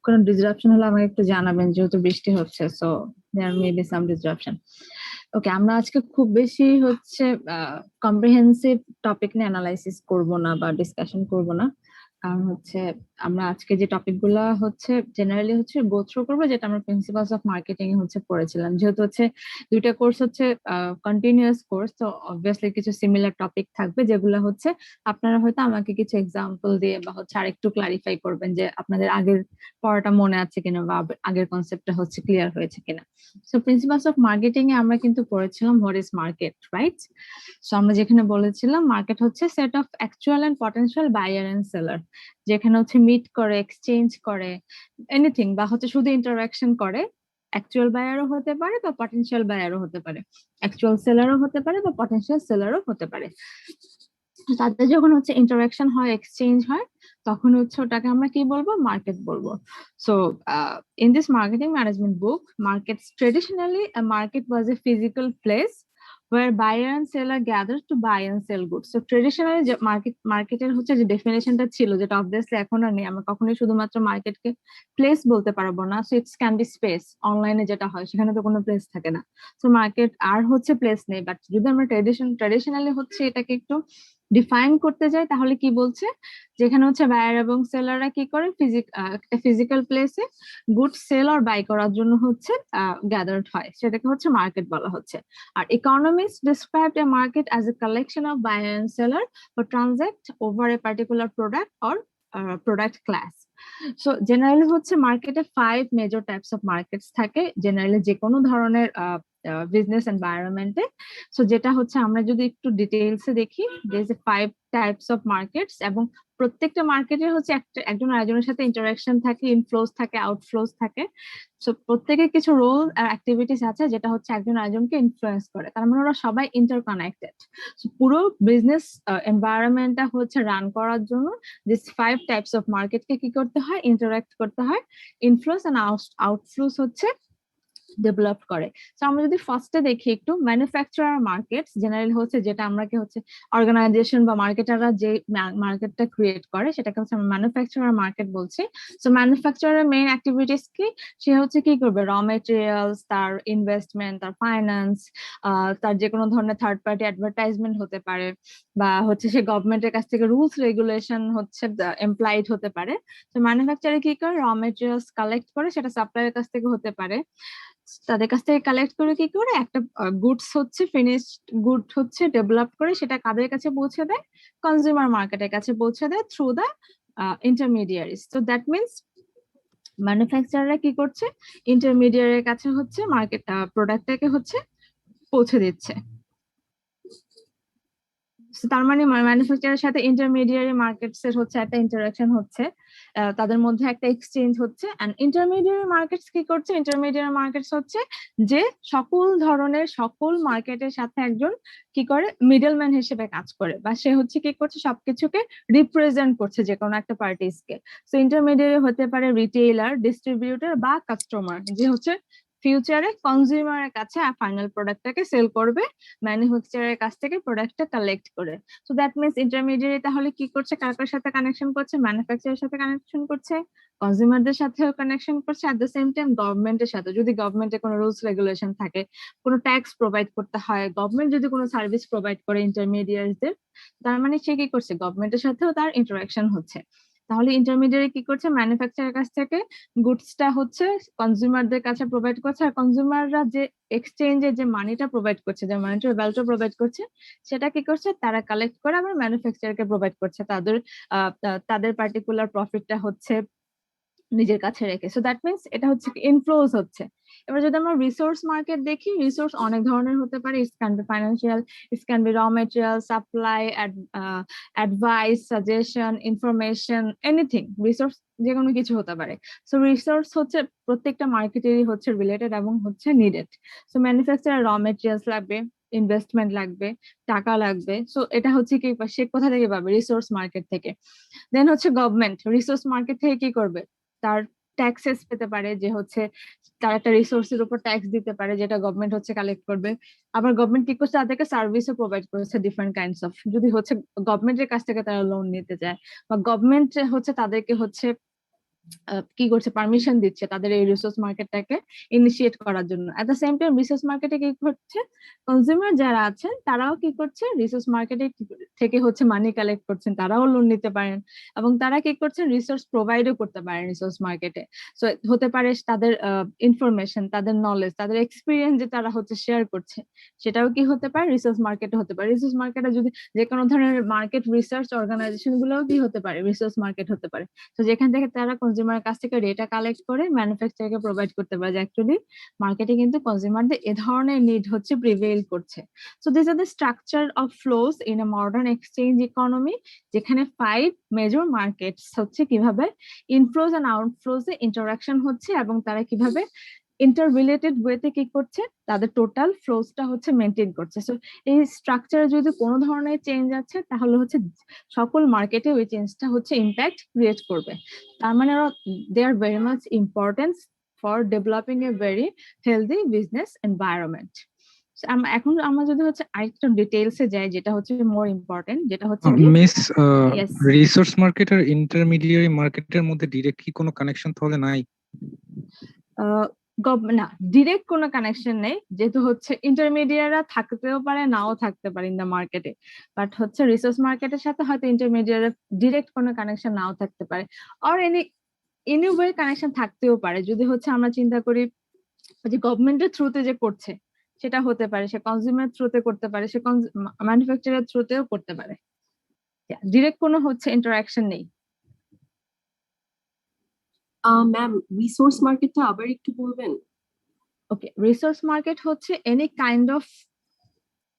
কোনো ডিসরাপশন হলে আমাকে একটু জানাবেন, যেহেতু বৃষ্টি হচ্ছে, so there may be some disruption. Okay, আমরা আজকে খুব বেশি হচ্ছে কম্প্রিহেন্সিভ টপিক নিয়ে অ্যানালাইসিস করব না বা ডিসকাশন করব না, কারণ হচ্ছে আমরা আজকে যে টপিক গুলা হচ্ছে জেনারেলি হচ্ছে গো থ্রু করবো, যেটা আমরা প্রিন্সিপালস অফ মার্কেটিং হচ্ছে পড়েছিলাম। যেহেতু হচ্ছে দুইটা কোর্স হচ্ছে কন্টিনিউয়াস কোর্স, তো অবভিয়াসলি কিছু সিমিলার টপিক থাকবে, যেগুলো হচ্ছে আপনারা হয়তো আমাকে কিছু এক্সাম্পল দিয়ে বা হচ্ছে আরেকটু ক্লারিফাই করবেন যে আপনাদের আগের পড়াটা মনে আছে কিনা বা আগের কনসেপ্টটা হচ্ছে ক্লিয়ার হয়েছে কিনা। সো প্রিন্সিপালস অফ মার্কেটিং এ আমরা কিন্তু পড়েছিলাম what is market, right? So আমরা যেখানে বলেছিলাম মার্কেট হচ্ছে set of actual and potential buyer and seller, যেখানে হচ্ছে মিট করে, এক্সচেঞ্জ করে, এনিথিং, বা হচ্ছে শুধু ইন্টারাকশন করে। অ্যাকচুয়াল বায়ারও হতে পারে বা পটেনশিয়াল বায়ারও হতে পারে, অ্যাকচুয়াল সেলারও হতে পারে বা পটেনশিয়াল সেলারও হতে পারে। তাদের যখন হচ্ছে ইন্টারাকশন হয়, এক্সচেঞ্জ হয়, তখন হচ্ছে ওটাকে আমরা কি বলবো, মার্কেট বলবো। So in this marketing management book, markets traditionally a market was a physical place where buyer and seller gathered to buy and sell goods. So traditionally যে মার্কেটের হচ্ছে যে ডেফিনেশনটা ছিল, যেটা অবভিয়াসলি এখন আর নেই, আমরা কখনোই শুধুমাত্র মার্কেটকে প্লেস বলতে পারবো না। So it's can be space, অনলাইনে যেটা হয় সেখানে তো কোনো প্লেস থাকে না। সো মার্কেট আর হচ্ছে প্লেস নেই, বাট যদি আমরা ট্রেডিশনালি হচ্ছে এটাকে একটু ডিফাইন করতে যাই, তাহলে কি বলছে, যেখানে হচ্ছে বায়ার এবং সেলাররা কি করে, একটা ফিজিক্যাল প্লেসে গুড সেল আর বাই করার জন্য হচ্ছে গ্যাদার্ড হয়, সেটাকে হচ্ছে মার্কেট বলা হচ্ছে। আর economist describe a market as a collection of buyer and seller for transact over a particular product or product class. So generally হচ্ছে মার্কেটে 5 মেজর টাইপস অফ মার্কেটস থাকে, জেনারেলি যে কোনো ধরনের বিজনেস এনভায়রনমেন্টে। সো যেটা হচ্ছে আমরা যদি একটু ডিটেইলসে দেখি, there is 5 types of markets, এবং প্রত্যেকটা মার্কেটের হচ্ছে একজন আরেকজনের সাথে ইন্টারাকশন থাকে, ইনফ্লোস থাকে, আউটফ্লোস থাকে। সো প্রত্যেকের কিছু রোল আর অ্যাক্টিভিটিস আছে, যেটা হচ্ছে একজন আরেকজনকে ইনফ্লুয়েন্স করে, তার মানে ওরা সবাই ইন্টারকানেক্টেড। পুরো বিজনেস এনভায়রনমেন্টটা হচ্ছে রান করার জন্য দিস 5 টাইপস অফ মার্কেটকে কি করতে হয়, ইন্টারাক্ট করতে হয়, ইনফ্লুয়েন্স এন্ড আউটফ্লোস হচ্ছে ডেভেলপ করে। তো আমরা যদি ফার্স্টে দেখি একটু, ম্যানুফ্যাকচারার মার্কেট জেনারেল হচ্ছে যেটা আমরা কি হচ্ছে অর্গানাইজেশন বা মার্কেটাররা যে মার্কেটটা ক্রিয়েট করে, সেটাকে হচ্ছে আমরা ম্যানুফ্যাকচারার মার্কেট বলছি। সো ম্যানুফ্যাকচারার মেইন অ্যাক্টিভিটিস কি, সে হচ্ছে কি করবে, র মেটেরিয়ালস, তার ইনভেস্টমেন্ট, তার ফাইন্যান্স, তার যে কোনো ধরনের থার্ড পার্টি অ্যাডভার্টাইজমেন্ট হতে পারে, বা হচ্ছে সে গভর্নমেন্টের কাছ থেকে রুলস রেগুলেশন হচ্ছে এমপ্লয়েড হতে পারে। তো ম্যানুফ্যাকচারে কি করে, র মেটেরিয়ালস কালেক্ট করে, সেটা সাপ্লায়ারের কাছ থেকে হতে পারে, তাদের কাছ থেকে কালেক্ট করে কি করে একটা গুডস হচ্ছে, ফিনিশড গুড হচ্ছে ডেভেলপ করে, সেটা কাদের কাছে পৌঁছে দেয়, কনজিউমার মার্কেটের কাছে পৌঁছে দেয় থ্রু দা ইন্টারমিডিয়ারিজ। তো দ্যাট মিনস ম্যানুফ্যাকচারাররা কি করছে, ইন্টারমিডিয়ারের কাছে হচ্ছে মার্কেট প্রোডাক্টটাকে হচ্ছে পৌঁছে দিচ্ছে। তার মানে ম্যানুফ্যাকচারের সাথে ইন্টারমিডিয়ারি মার্কেটস এর হচ্ছে একটা ইন্টারাকশন হচ্ছে, তাদের মধ্যে একটা এক্সচেঞ্জ হচ্ছে। এন্ড ইন্টারমিডিয়ারি মার্কেটস কি করছে, ইন্টারমিডিয়ারি মার্কেটস হচ্ছে যে সকল ধরনের সকল মার্কেটের সাথে একজন কি করে, মিডলম্যান হিসেবে কাজ করে, বা সে হচ্ছে কি করছে, সবকিছুকে রিপ্রেজেন্ট করছে যে কোনো একটা পার্টিসকে। সো ইন্টারমিডিয়ারি হতে পারে রিটেইলার, ডিস্ট্রিবিউটর বা কাস্টমার, যে হচ্ছে ফিউচারে কনজিউমারের কাছে ফাইনাল প্রোডাক্টটাকে সেল করবে, ম্যানুফ্যাকচারের কাছ থেকে প্রোডাক্টটা কালেক্ট করে। সো দ্যাট মিনস ইন্টারমিডিয়ারি তাহলে কি করছে, কার কার সাথে কানেকশন করছে, ম্যানুফ্যাকচারের সাথে কানেকশন করছে, কনজিউমারদের সাথেও কানেকশন করছে, এট দ্য সেম টাইম গভর্নমেন্টের সাথে, যদি গভর্নমেন্টের কোনো রুলস রেগুলেশন থাকে, কোনো ট্যাক্স প্রোভাইড করতে হয়, গভর্নমেন্ট যদি কোনো সার্ভিস প্রোভাইড করে ইন্টারমিডিয়ারিদের, তার মানে সে কি করছে, গভর্নমেন্টের সাথেও তার ইন্টারাকশন হচ্ছে। তাহলে ইন্টারমিডিয়ারি কি করছে, ম্যানুফ্যাকচারের কাছ থেকে গুডসটা হচ্ছে কনজিউমারদের কাছে প্রোভাইড করছে, আর কনজিউমাররা যে এক্সচেঞ্জে যে মানিটা প্রোভাইড করছে, যে মানিটার ভ্যালুটা প্রোভাইড করছে, সেটা কি করছে, তারা কালেক্ট করে আবার ম্যানুফ্যাকচারকে প্রোভাইড করছে, তাদের পার্টিকুলার প্রফিটটা হচ্ছে নিজের কাছে রেখে। সো দ্যাট মিনস এটা হচ্ছে ইনফ্লোজ হচ্ছে। এবার যদি আমরা রিসোর্স মার্কেট দেখি, রিসোর্স অনেক ধরনের হতে পারে, it's can be financial, it's can be র material, supply, advice, suggestion, information, anything, resource যে কোনো কিছু হতে পারে। সো রিসোর্স হচ্ছে প্রত্যেকটা মার্কেটেরই হচ্ছে রিলেটেড এবং হচ্ছে needed. So manufacturer raw materials লাগবে, ইনভেস্টমেন্ট লাগবে, টাকা লাগবে, সো এটা হচ্ছে কি, সে কোথা থেকে পাবে, রিসোর্স মার্কেট থেকে। দেন হচ্ছে গভর্নমেন্ট রিসোর্স মার্কেট থেকে কি করবে, তার ট্যাক্সেস পেতে পারে, যে হচ্ছে তার একটা রিসোর্সের উপর ট্যাক্স দিতে পারে, যেটা গভর্নমেন্ট হচ্ছে কালেক্ট করবে। আবার গভর্নমেন্ট কি করছে, তাদেরকে সার্ভিসও প্রোভাইড করেছে ডিফারেন্ট কাইন্ডস অফ, যদি হচ্ছে গভর্নমেন্টের কাছ থেকে তারা লোন নিতে চায়, বা গভর্নমেন্ট হচ্ছে তাদেরকে হচ্ছে কি করছে, পারমিশন দিচ্ছে তাদের এই রিসোর্স মার্কেটটাকে ইনিশিয়েট করার জন্য। At the same time resource মার্কেটে কি করছে, কনজিউমার যারা আছেন তারাও কি করছে, রিসোর্স মার্কেটে থেকে হচ্ছে মানি কালেক্ট করছেন, তারাও লোন নিতে পারেন এবং তারা কি করছেন, রিসোর্স প্রোভাইডও করতে পারেন রিসোর্স মার্কেটে। সো হতে পারে তাদের ইনফরমেশন, তাদের নলেজ, তাদের এক্সপিরিয়েন্স যে তারা হচ্ছে শেয়ার করছে, সেটাও কি হতে পারে, রিসোর্স মার্কেটে হতে পারে। রিসোর্স মার্কেটে যদি যে কোনো ধরনের মার্কেট রিসার্চ অর্গানাইজেশন গুলোও কি হতে পারে, রিসোর্স মার্কেট হতে পারে। তো যেখান থেকে তারা কনজিউমার কাছ থেকে ডেটা কালেক্ট করে ম্যানুফ্যাকচারকে প্রোভাইড করতে পারে যে অ্যাকচুয়ালি মার্কেটে কিন্তু কনজিউমারদের এ ধরনের নিড হচ্ছে প্রিভেইল করছে। So this are the structure of flows in a modern exchange economy, যেখানে 5 মেজর মার্কেটস হচ্ছে কিভাবে ইনফ্লোজ এন্ড আউটফ্লোজ এ ইন্টারাকশন হচ্ছে এবং তারা কিভাবে ইন্টার রিলেটেড ওয়েতে কি করছে, তাদের টোটাল ফ্লোসটা হচ্ছে মেনটেন করছে। সো এই স্ট্রাকচারে যদি কোনো ধরনের চেঞ্জ আছে তাহলে হচ্ছে সকল মার্কেটে ওই চেঞ্জটা হচ্ছে ইম্প্যাক্ট ক্রিয়েট করবে। তার মানে they are very much importance for developing a very healthy business environment. এখন আমরা যদি হচ্ছে আরেকটু ডিটেইলসে যাই, যেটা হচ্ছে মোর ইম্পর্টেন্ট, যেটা হচ্ছে কি মিস, ইয়েস, রিসোর্স মার্কেট আর ইন্টারমিডিয়ারি মার্কেটের মধ্যে ডিরেক্ট কি কোনো কানেকশন তাহলে নাই? না, ডিরেক্ট কোনো কানেকশন নেই, যেহেতু হচ্ছে ইন্টারমিডিয়েটরা থাকতেও পারে নাও থাকতে পারে ইন দ্য মার্কেটে, বাট হচ্ছে রিসোর্স মার্কেটের সাথে হয়তো ইন্টারমিডিয়েটের ডিরেক্ট কোনো কানেকশন নাও থাকতে পারে, অর এনি ওয়ে কানেকশন থাকতেও পারে। যদি হচ্ছে আমরা চিন্তা করি যে গভর্নমেন্টের থ্রুতে যে করছে, সেটা হতে পারে, সে কনজিউমার থ্রুতে করতে পারে, সে ম্যানুফ্যাকচারের থ্রুতেও করতে পারে, ডিরেক্ট কোনো হচ্ছে ইন্টারাকশন নেই। ম্যাম, রিসোর্স মার্কেটটা আবার একটু বলবেন? ওকে, রিসোর্স মার্কেট হচ্ছে এনি কাইন্ড অফ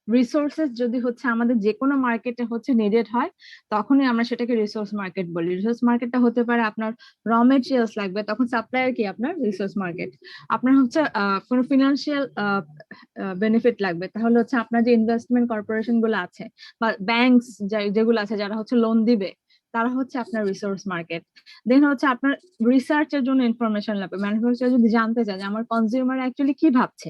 রিসোর্সেস যদি হচ্ছে আমাদের যে কোনো মার্কেটে হচ্ছে নিডেড হয়, তখনই আমরা সেটাকে রিসোর্স মার্কেট বলি। রিসোর্স মার্কেটটা হতে পারে আপনার র মেটেরিয়ালস লাগবে, তখন সাপ্লায়ার কি আপনার রিসোর্স মার্কেট। আপনার হচ্ছে কোনো ফিনান্সিয়াল বেনিফিট লাগবে, তাহলে হচ্ছে আপনার যে ইনভেস্টমেন্ট কর্পোরেশন গুলো আছে বা ব্যাংকস যেগুলো আছে যারা হচ্ছে লোন দিবে, তারা হচ্ছে আপনার রিসোর্স মার্কেট। দেন হচ্ছে আপনার রিসার্চের জন্য ইনফরমেশন লাগবে, ম্যানুফ্যাকচার যদি জানতে চায় যে আমার কনজিউমার অ্যাকচুয়ালি কি ভাবছে,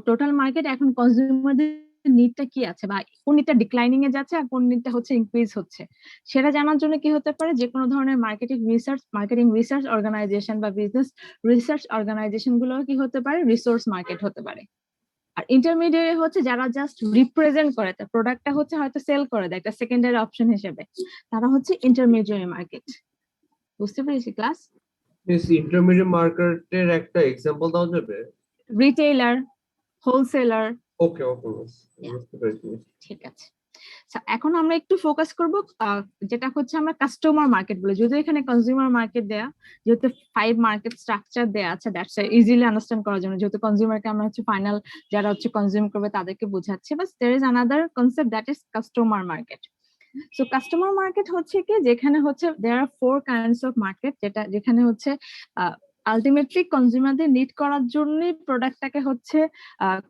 টোটাল মার্কেট এখন কনজিউমারদের নিডটা কি আছে বা কোন নিডটা ডিক্লাইনিং এ যাচ্ছে আর কোন নিডটা হচ্ছে ইনক্রিজ হচ্ছে, সেটা জানার জন্য কি হতে পারে, যে কোনো ধরনের মার্কেটিং রিসার্চ অর্গানাইজেশন বা বিজনেস রিসার্চ অর্গানাইজেশন গুলো কি হতে পারে, রিসোর্স মার্কেট হতে পারে। আর ইন্টারমিডিয়েট হচ্ছে যারা জাস্ট রিপ্রেজেন্ট করে, তার প্রোডাক্টটা হচ্ছে হয়তো সেল করে দেয় একটা সেকেন্ডারি অপশন হিসেবে, তারা হচ্ছে ইন্টারমিডিয়েট মার্কেট। বুঝতে পেরেছি ক্লাস? মিস, ইন্টারমিডিয়েট মার্কেটের একটা এক্সাম্পল দেওয়া যাবে? Retailer, wholesaler. Okay okay miss, বুঝতে পেরেছি মিস। ঠিক আছে, এখন আমরা একটু ফোকাস করব যেটা হচ্ছে আমরা কাস্টমার মার্কেট বলে, যদিও এখানে কনজিউমার মার্কেট দেয়া, যেহেতু 5 মার্কেট স্ট্রাকচার দেয়া আছে, দ্যাটস ইজিলি আন্ডারস্ট্যান্ড করার জন্য, যেহেতু কনজিউমারকে আমরা হচ্ছে ফাইনাল যারা হচ্ছে কনজিউম করবে তাদেরকে বোঝাচ্ছি, but there is another concept that is customer market. So customer market হচ্ছে কি, যেখানে হচ্ছে there are 4 kinds of market, যেখানে হচ্ছে আলটিমেটলি কনজিউমারদের নিড করার জন্য প্রোডাক্টটাকে হচ্ছে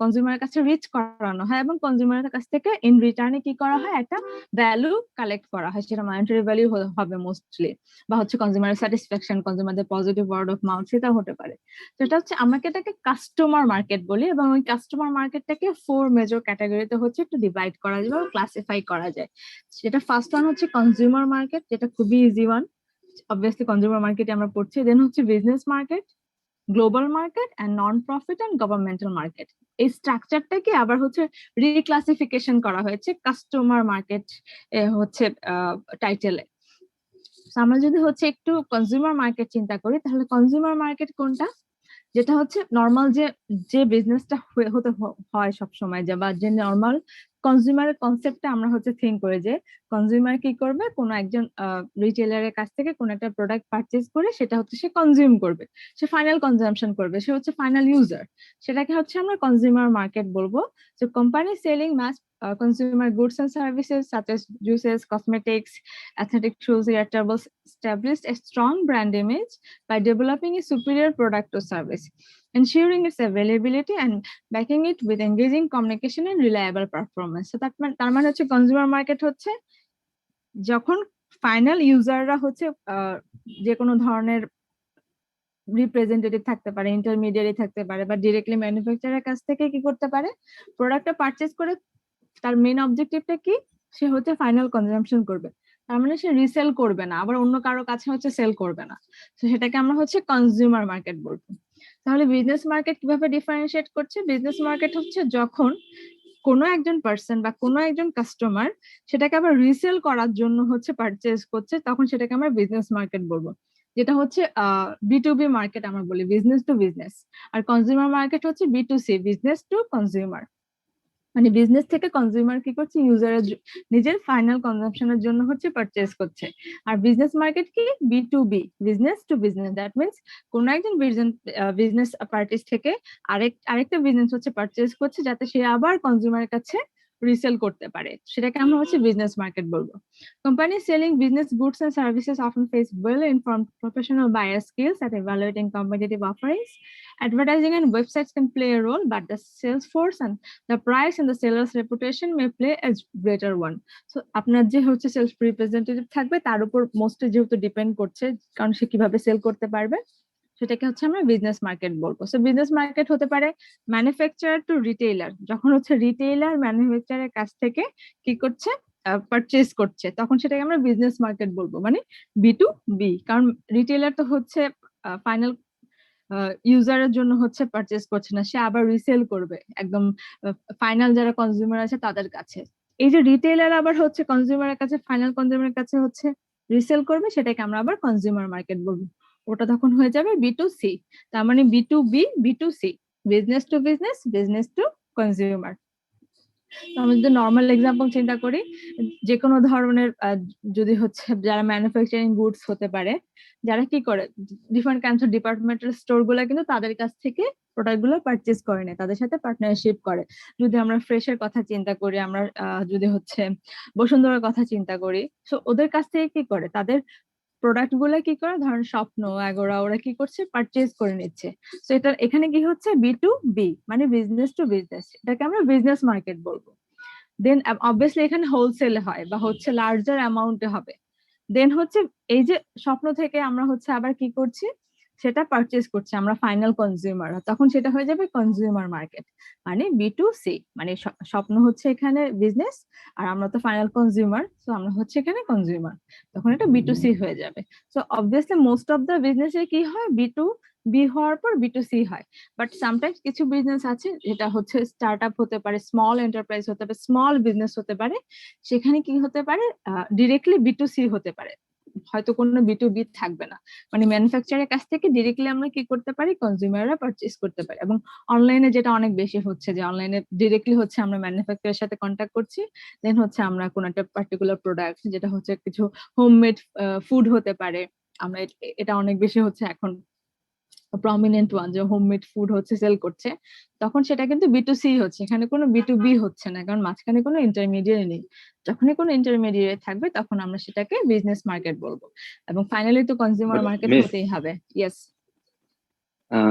কনজিউমারের কাছে রিচ করানো হয় এবং কনজিউমারের কাছ থেকে ইন রিটার্নে কি করা হয়, একটা ভ্যালু কালেক্ট করা হয়, সেটা মনিটারি ভ্যালু হবে মোস্টলি, বা হচ্ছে কনজিউমার স্যাটিসফ্যাকশন, কনজিউমারদের পজিটিভ ওয়ার্ড অফ মাউথ, সেটা হতে পারে। তো এটা হচ্ছে, আমরা এটাকে কাস্টমার মার্কেট বলি এবং ওই কাস্টমার মার্কেটটাকে 4 মেজর ক্যাটাগরিতে হচ্ছে একটু ডিভাইড করা যায় বা ক্লাসিফাই করা যায়। সেটা ফার্স্ট ওয়ান হচ্ছে কনজিউমার মার্কেট, যেটা খুবই ইজি ওয়ান, অবভিয়াসলি কনজিউমার মার্কেটে আমরা পড়ছি। দেন হচ্ছে business market, global market and non profit and governmental market. এই স্ট্রাকচারটাকে আবার হচ্ছে রিক্লাসিফিকেশন করা হয়েছে কাস্টমার মার্কেট হচ্ছে টাইটেলে। আমরা যদি হচ্ছে একটু কনজিউমার মার্কেট চিন্তা করি, তাহলে কনজিউমার মার্কেট কোনটা, যেটা হচ্ছে নর্মাল যে বিজনেসটা হতে হয় সবসময়, বা যে নর্মাল কনজিউমারের কনসেপ্টটা আমরা হচ্ছে থিঙ্ক করে, যে কনজিউমার কি করবে, কোন একজন রিটেলারের কাছ থেকে কোন একটা প্রোডাক্ট পারচেজ করে সেটা হচ্ছে সে কনজিউম করবে, সে ফাইনাল কনজাম্পশন করবে, সে হচ্ছে ফাইনাল ইউজার, সেটাকে হচ্ছে আমরা কনজিউমার মার্কেট বলবো। So company selling mass consumer goods and services such as juices, cosmetics, athletic shoes, eatables established a strong brand image by developing a superior product or service, ensuring its availability and backing it with engaging communication and reliable performance. So তার মানে হচ্ছে consumer market হচ্ছে যখন final ইউজাররা হচ্ছে যে কোনো ধরনের representative থাকতে পারে, ইন্টারমিডিয়ারি থাকতে পারে, বা ডিরেক্টলি ম্যানুফ্যাকচারের কাছ থেকে কি করতে পারে, প্রোডাক্টটা পারচেজ করে তার মেইন অবজেক্টিভটা কি, সে হচ্ছে ফাইনাল কনজাম্পশন করবে। তার মানে সে রিসেল করবে না, আবার অন্য কারো কাছে হচ্ছে সেল করবে না, তো সেটাকে আমরা হচ্ছে কনজিউমার মার্কেট বলবো। তাহলে বিজনেস মার্কেট কিভাবে ডিফারেন্সিয়েট করছে? বিজনেস মার্কেট হচ্ছে যখন কোনো একজন পার্সন বা কোনো একজন কাস্টমার সেটাকে আবার রিসেল করার জন্য হচ্ছে পারচেজ করছে, তখন সেটাকে আমরা বিজনেস মার্কেট বলবো। যেটা হচ্ছে B2B মার্কেট আমরা বলি, বিজনেস টু বিজনেস। আর কনজিউমার মার্কেট হচ্ছে B2C, বিজনেস টু কনজিউমার। মানে বিজনেস থেকে কনজিউমার কি করছে, ইউজারের নিজের ফাইনাল কনজাম্পশনের জন্য হচ্ছে পারচেজ করছে। আর বিজনেস মার্কেট কি, B2B, business to business. That means কোন একজন বিজনেস পার্টিস থেকে আরেকটা বিজনেস হচ্ছে পারচেজ করছে, যাতে সে আবার কনজিউমারের কাছে রিসেল করতে পারে, সেটাকে আমরা হচ্ছে বিজনেস মার্কেট বলবো। Company selling business goods and services often face well-informed professional buyer skills at evaluating competitive offerings. Advertising and websites can play a role, but the sales force and the price and the seller's reputation may play a greater one. So আপনার যে হচ্ছে sales representative থাকবে তার উপর mostly যেহেতু depend করছে, কারণ সে কিভাবে সেল করতে পারবে, সেটাকে হচ্ছে আমরা বিজনেস মার্কেট বলবো। সো বিজনেস মার্কেট হতে পারে ম্যানুফ্যাকচারার টু রিটেইলার, যখন হচ্ছে রিটেইলার ম্যানুফ্যাকচারের কাছ থেকে কি করছে, পারচেজ করছে, তখন সেটাকে আমরা বিজনেস মার্কেট বলবো, মানে B2B। কারণ রিটেইলার তো হচ্ছে ফাইনাল ইউজারের জন্য হচ্ছে পারচেজ করছে না, সে আবার রিসেল করবে একদম ফাইনাল যারা কনজিউমার আছে তাদের কাছে। এই যে রিটেইলার আবার হচ্ছে কনজিউমারের কাছে, ফাইনাল কনজিউমারের কাছে হচ্ছে রিসেল করবে, সেটাকে আমরা আবার কনজিউমার মার্কেট বলবো। ওটা তখন হয়ে যাবে B2C। তার মানে B2B, B2C, business to business, business to consumer. আমরা যদি নর্মাল এক্সাম্পল চিন্তা করি, যে কোনো ধরনের যদি হচ্ছে যারা ম্যানুফ্যাকচারিং গুডস হতে পারে, যারা কি করে different kinds of departmental store গুলা কিন্তু তাদের কাছ থেকে প্রোডাক্ট গুলো পারচেজ করে নেয়, তাদের সাথে পার্টনারশিপ করে। যদি আমরা ফ্রেশের কথা চিন্তা করি, আমরা যদি হচ্ছে বসুন্ধরার কথা চিন্তা করি, সো ওদের কাছ থেকে কি করে, তাদের প্রোডাক্ট গুলা কি করে, ধরেন স্বপ্ন, এগোরা, ওরা কি করছে, পারচেজ করে নিচ্ছে। তো এটা এখানে কি হচ্ছে B2B, মানে বিজনেস টু বিজনেস, এটাকে আমরা বিজনেস মার্কেট বলবো। দেন অবভিয়াসলি এখানে হোলসেল হয় বা হচ্ছে লার্জার অ্যামাউন্টে হবে। দেন হচ্ছে এই যে স্বপ্ন থেকে আমরা হচ্ছে আবার কি করছি, সেটা পারচেজ করছে আমরা ফাইনাল কনজিউমার, তখন সেটা হয়ে যাবে কনজিউমার মার্কেট, মানে B2C। মানে স্বপ্ন হচ্ছে এখানে বিজনেস, আর আমরা তো ফাইনাল কনজিউমার, তো আমরা হচ্ছে এখানে কনজিউমার, তখন এটা B2C হয়ে যাবে। So obviously most of the বিজনেসে কি হয়, B2B হওয়ার পর B2C হয়। বাট সামটাইমস কিছু বিজনেস আছে যেটা হচ্ছে স্টার্ট আপ হতে পারে, স্মল এন্টারপ্রাইজ হতে পারে, স্মল বিজনেস হতে পারে, সেখানে কি হতে পারে, ডিরেক্টলি B2C হতে পারে, হয়তো কোনো B2B থাকবে না। মানে ম্যানুফ্যাকচারের কাছ থেকে ডিরেক্টলি আমরা কি করতে পারি, কনজিউমাররা পারচেজ করতে পারি। এবং অনলাইনে যেটা অনেক বেশি হচ্ছে, যে অনলাইনে ডিরেক্টলি হচ্ছে আমরা ম্যানুফ্যাকচারের সাথে কন্ট্যাক্ট করছি, দেন হচ্ছে আমরা কোনো একটা পার্টিকুলার প্রোডাক্ট, যেটা হচ্ছে কিছু হোমমেড ফুড হতে পারে, আমরা এটা অনেক বেশি হচ্ছে এখন প্রমিনেন্ট ওয়ান, যে হোমমেড ফুড হচ্ছে সেল করছে, তখন সেটা কিন্তু B2C হচ্ছে, এখানে কোনো B2B হচ্ছে না, কারণ মাঝখানে কোনো ইন্টারমিডিয়েট নেই। যখনই কোনো ইন্টারমিডিয়েট থাকবে তখন আমরা সেটাকে বিজনেস মার্কেট বলবো, এবং ফাইনালি তো কনজিউমার মার্কেট মিস হতেই হবে। ইয়েস।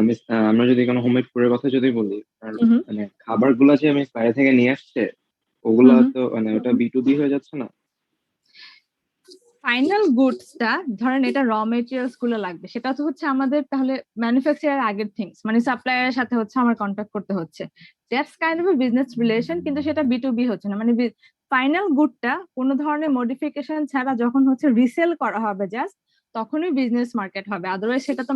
মিস আমরা যদি কোনো হোমমেড ফুডের কথা যদি বলি, মানে খাবারগুলো যে আমি বাইরে থেকে নিয়ে আসছে, ওগুলা তো মানে ওটা B2B হয়ে যাচ্ছে না? ফাইনাল গুডসটা ধরেন এটা র মেটেরিয়ালস গুলো লাগবে, সেটা তো হচ্ছে আমাদের তাহলে ম্যানুফ্যাকচারার আগের থিংস, মানে সাপ্লায়ারের সাথে হচ্ছে আমার কন্ট্যাক্ট করতে হচ্ছে, that's kind of A business relation, কিন্তু সেটা B2B হচ্ছে না। মানে ফাইনাল গুডটা কোনো ধরনের মডিফিকেশন ছাড়া যখন হচ্ছে রিসেল করা হবে জাস্ট, তখনই বিজনেস মার্কেট হবে। আদারওয়াইজ সেটা তো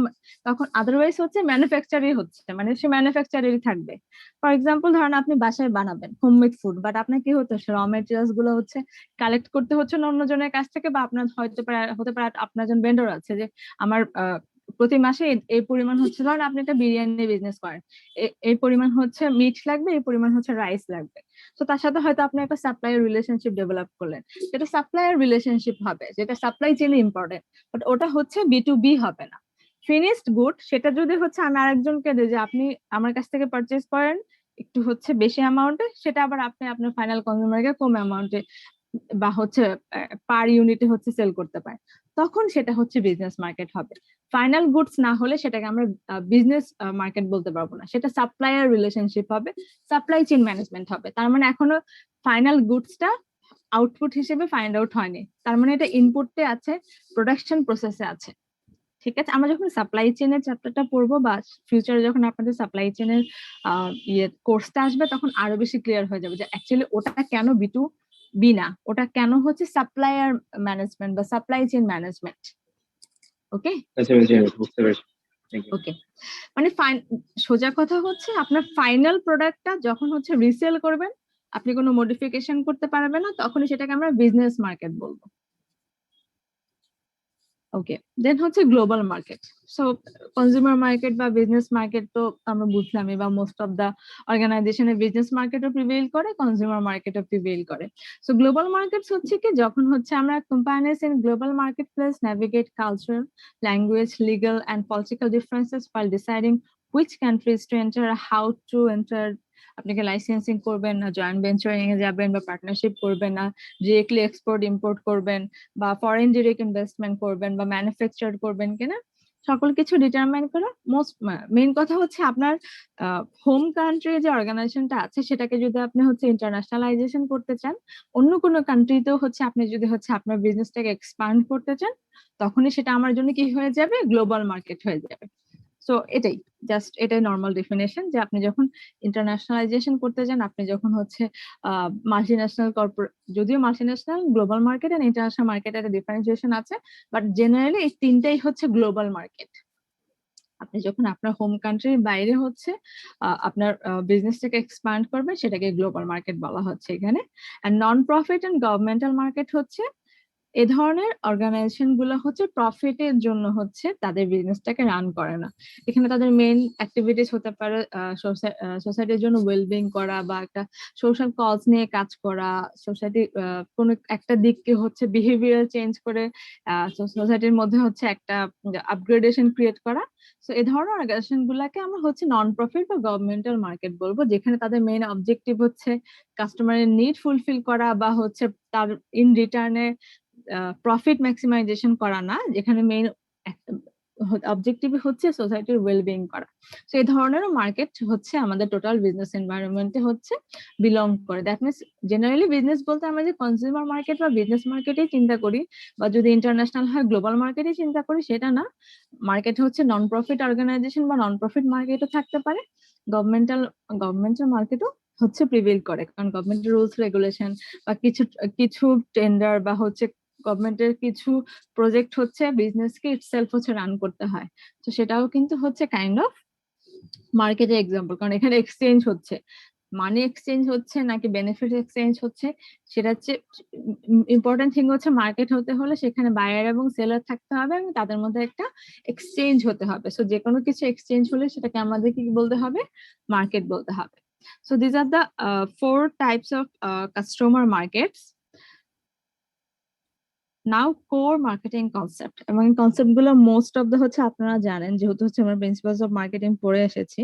তখন আদারওয়াইজ হচ্ছে ম্যানুফ্যাকচারই হচ্ছে, মানে সে ম্যানুফ্যাকচারেরই থাকবে। ফর এক্সাম্পল ধরেন আপনি বাসায় বানাবেন হোমমেড ফুড, বাট আপনার কি হচ্ছে, র মেটেরিয়ালস গুলো হচ্ছে কালেক্ট করতে হচ্ছে না অন্যজনের কাছ থেকে, বা আপনার হতে পারে আপনার একজন ভেন্ডর আছে যে আমার প্রতি মাসে এই পরিমাণ হচ্ছে, ধরেন আপনি একটা বিরিয়ানি বিজনেস করেন, এই পরিমাণ হচ্ছে মিট লাগবে, এই পরিমাণ হচ্ছে রাইস লাগবে, তো তার সাথে হয়তো আপনি একটা সাপ্লায়ার রিলেশনশিপ ডেভেলপ করলেন, যেটা সাপ্লায়ার রিলেশনশিপ হবে, যেটা সাপ্লাই চেইনে ইম্পর্টেন্ট, বাট ওটা হচ্ছে B2B হবে না। ফিনিশড গুড সেটা যদি হচ্ছে আমি আরেকজনকে দিই, যে আপনি আমার কাছ থেকে পারচেজ করেন একটু হচ্ছে বেশি অ্যামাউন্টে, সেটা আবার আপনি আপনার ফাইনাল কনজিউমারকে কম অ্যামাউন্টে বা হচ্ছে পার ইউনিটে হচ্ছে সেল করতে পারে, তখন সেটা হচ্ছে বিজনেস মার্কেট হবে। ফাইনাল গুডস না হলে সেটাকে আমরা বিজনেস মার্কেট বলতে পারবো না, সেটা সাপ্লায়ার রিলেশনশিপ হবে, সাপ্লাই চেইন ম্যানেজমেন্ট হবে। তার মানে এখনো ফাইনাল গুডসটা আউটপুট হিসেবে ফাইন্ড আউট হয়নি, তার মানে এটা ইনপুটে আছে, প্রোডাকশন প্রসেসে আছে। ঠিক আছে, আমরা যখন সাপ্লাই চেইনের চ্যাপ্টারটা পড়বো বা ফিউচারে যখন আপনাদের সাপ্লাই চেইনের কোর্সটা আসবে, তখন আরো বেশি ক্লিয়ার হয়ে যাবে যে অ্যাকচুয়ালি ওটা কেন বি না, ওটা কেন হচ্ছে সাপ্লায়ার ম্যানেজমেন্ট বা সাপ্লাই চেইন ম্যানেজমেন্ট। ওকে আচ্ছা বুঝতে পেরেছি। Thank you. ওকে, মানে সোজা কথা হচ্ছে আপনার ফাইনাল প্রোডাক্টটা যখন হচ্ছে রিসেল করবেন, আপনি কোনো মডিফিকেশন করতে পারবেন না, তখনই সেটাকে আমরা বিজনেস মার্কেট বলবো। ওকে, দেন হচ্ছে global market. So consumer market বা বিজনেস মার্কেট তো আমরা বুঝলামই, বা মোস্ট অফ দা অর্গানাইজেশনে বিজনেস মার্কেটও প্রিভেইল করে, কনজিউমার মার্কেটও প্রিভেইল করে। সো গ্লোবাল মার্কেটস হচ্ছে কি, যখন হচ্ছে আমরা companies in global market place navigate culture, language, legal and political differences while deciding which countries to enter, how to enter। আপনি কি লাইসেন্সিং করবেন না জয়েন্ট ভেঞ্চারিং এ যাবেন বা পার্টনারশিপ করবেন না ডিরেক্টলি এক্সপোর্ট ইম্পোর্ট করবেন বা ফরেন ডিরেক্ট ইনভেস্টমেন্ট করবেন বা ম্যানুফ্যাকচার করবেন কিনা, সকল কিছু ডিটারমাইন করা। মেইন কথা হচ্ছে আপনার হোম কান্ট্রি যে অর্গানাইজেশনটা আছে সেটাকে যদি আপনি হচ্ছে ইন্টারন্যাশনালাইজেশন করতে চান, অন্য কোনো কান্ট্রিতেও হচ্ছে আপনি যদি হচ্ছে আপনার বিজনেসটাকে এক্সপান্ড করতে চান, তখনই সেটা আমার জন্য কি হয়ে যাবে, গ্লোবাল মার্কেট হয়ে যাবে। সো এটাই এটাই নর্মাল ডেফিনেশন, যে আপনি যখন ইন্টারন্যাশনালাইজেশন করতে যান, আপনি যখন হচ্ছে মাল্টিন্যাশনাল কর্পোরেট, যদিও multinational, global market and international market একটা ডিফারেন্সিয়েশন আছে, বাট জেনারেলি এই তিনটাই হচ্ছে গ্লোবাল মার্কেট। আপনি যখন আপনার হোম কান্ট্রির বাইরে হচ্ছে আপনার বিজনেসটাকে এক্সপ্যান্ড করবেন, সেটাকে গ্লোবাল মার্কেট বলা হচ্ছে এখানে। And non profit and governmental market হচ্ছে এ ধরনের অর্গানাইজেশন গুলো হচ্ছে প্রফিটের জন্য হচ্ছে তাদের বিজনেসটাকে রান করে না। এখানে তাদের মেইন অ্যাক্টিভিটিস হতে পারে সোসাইটির জন্য ওয়েলবিং করা বা একটা সোশ্যাল কজ নিয়ে কাজ করা, সোসাইটি কোন একটা দিককে হচ্ছে বিহেভিয়ার চেঞ্জ করে সোসাইটির মধ্যে হচ্ছে একটা আপগ্রেডেশন ক্রিয়েট করা। সো এই ধরনের অর্গানাইজেশন গুলাকে আমরা হচ্ছে নন প্রফিট বা গভর্নমেন্টাল মার্কেট বলবো, যেখানে তাদের মেইন অবজেক্টিভ হচ্ছে কাস্টমারের নিড ফুলফিল করা বা হচ্ছে তার ইন রিটার্নে প্রফিট ম্যাক্সিমাইজেশন করা না, যেখানে মেইন অবজেক্টিভ হচ্ছে সোসাইটির ওয়েলবিং করা। সো এই ধরনের মার্কেট হচ্ছে আমাদের টোটাল বিজনেস এনভায়রনমেন্টে হচ্ছে বিলং করে। দ্যাট মিনস জেনারেলি বিজনেস বলতে আমরা যে কনজিউমার মার্কেট বা বিজনেস মার্কেটেই চিন্তা করি, বা যদি ইন্টারন্যাশনাল হয় গ্লোবাল মার্কেটেই চিন্তা করি, সেটা না। মার্কেট হচ্ছে নন প্রফিট অর্গানাইজেশন বা নন প্রফিট মার্কেটও থাকতে পারে, গভর্নমেন্টাল মার্কেটও হচ্ছে প্রিভেইল করে, কারণ গভর্নমেন্টের রুলস রেগুলেশন বা কিছু টেন্ডার বা হচ্ছে গভর্নমেন্টের কিছু প্রজেক্ট হচ্ছে বিজনেসকে ইটসেলফ হচ্ছে রান করতে হয়। তো সেটাও কিন্তু হচ্ছে কাইন্ড অফ মার্কেটের এক্সাম্পল, কারণ এখানে এক্সচেঞ্জ হচ্ছে, মানি এক্সচেঞ্জ হচ্ছে নাকি বেনিফিট এক্সচেঞ্জ হচ্ছে, সেটা হচ্ছে ইম্পর্টেন্ট থিং হচ্ছে মার্কেট হতে হলে সেখানে বায়ার এবং সেলার থাকতে হবে এবং তাদের মধ্যে একটা এক্সচেঞ্জ হতে হবে। সো যে কোনো কিছু এক্সচেঞ্জ হলে সেটাকে আমাদের কি বলতে হবে, মার্কেট বলতে হবে। So this are the 4 types of customer markets. Now core marketing concept, এবং এই কনসেপ্ট গুলো মোস্ট অফ দ্য হচ্ছে আপনারা জানেন, যেহেতু হচ্ছে আমরা প্রিন্সিপালস অফ মার্কেটিং পড়ে এসেছি।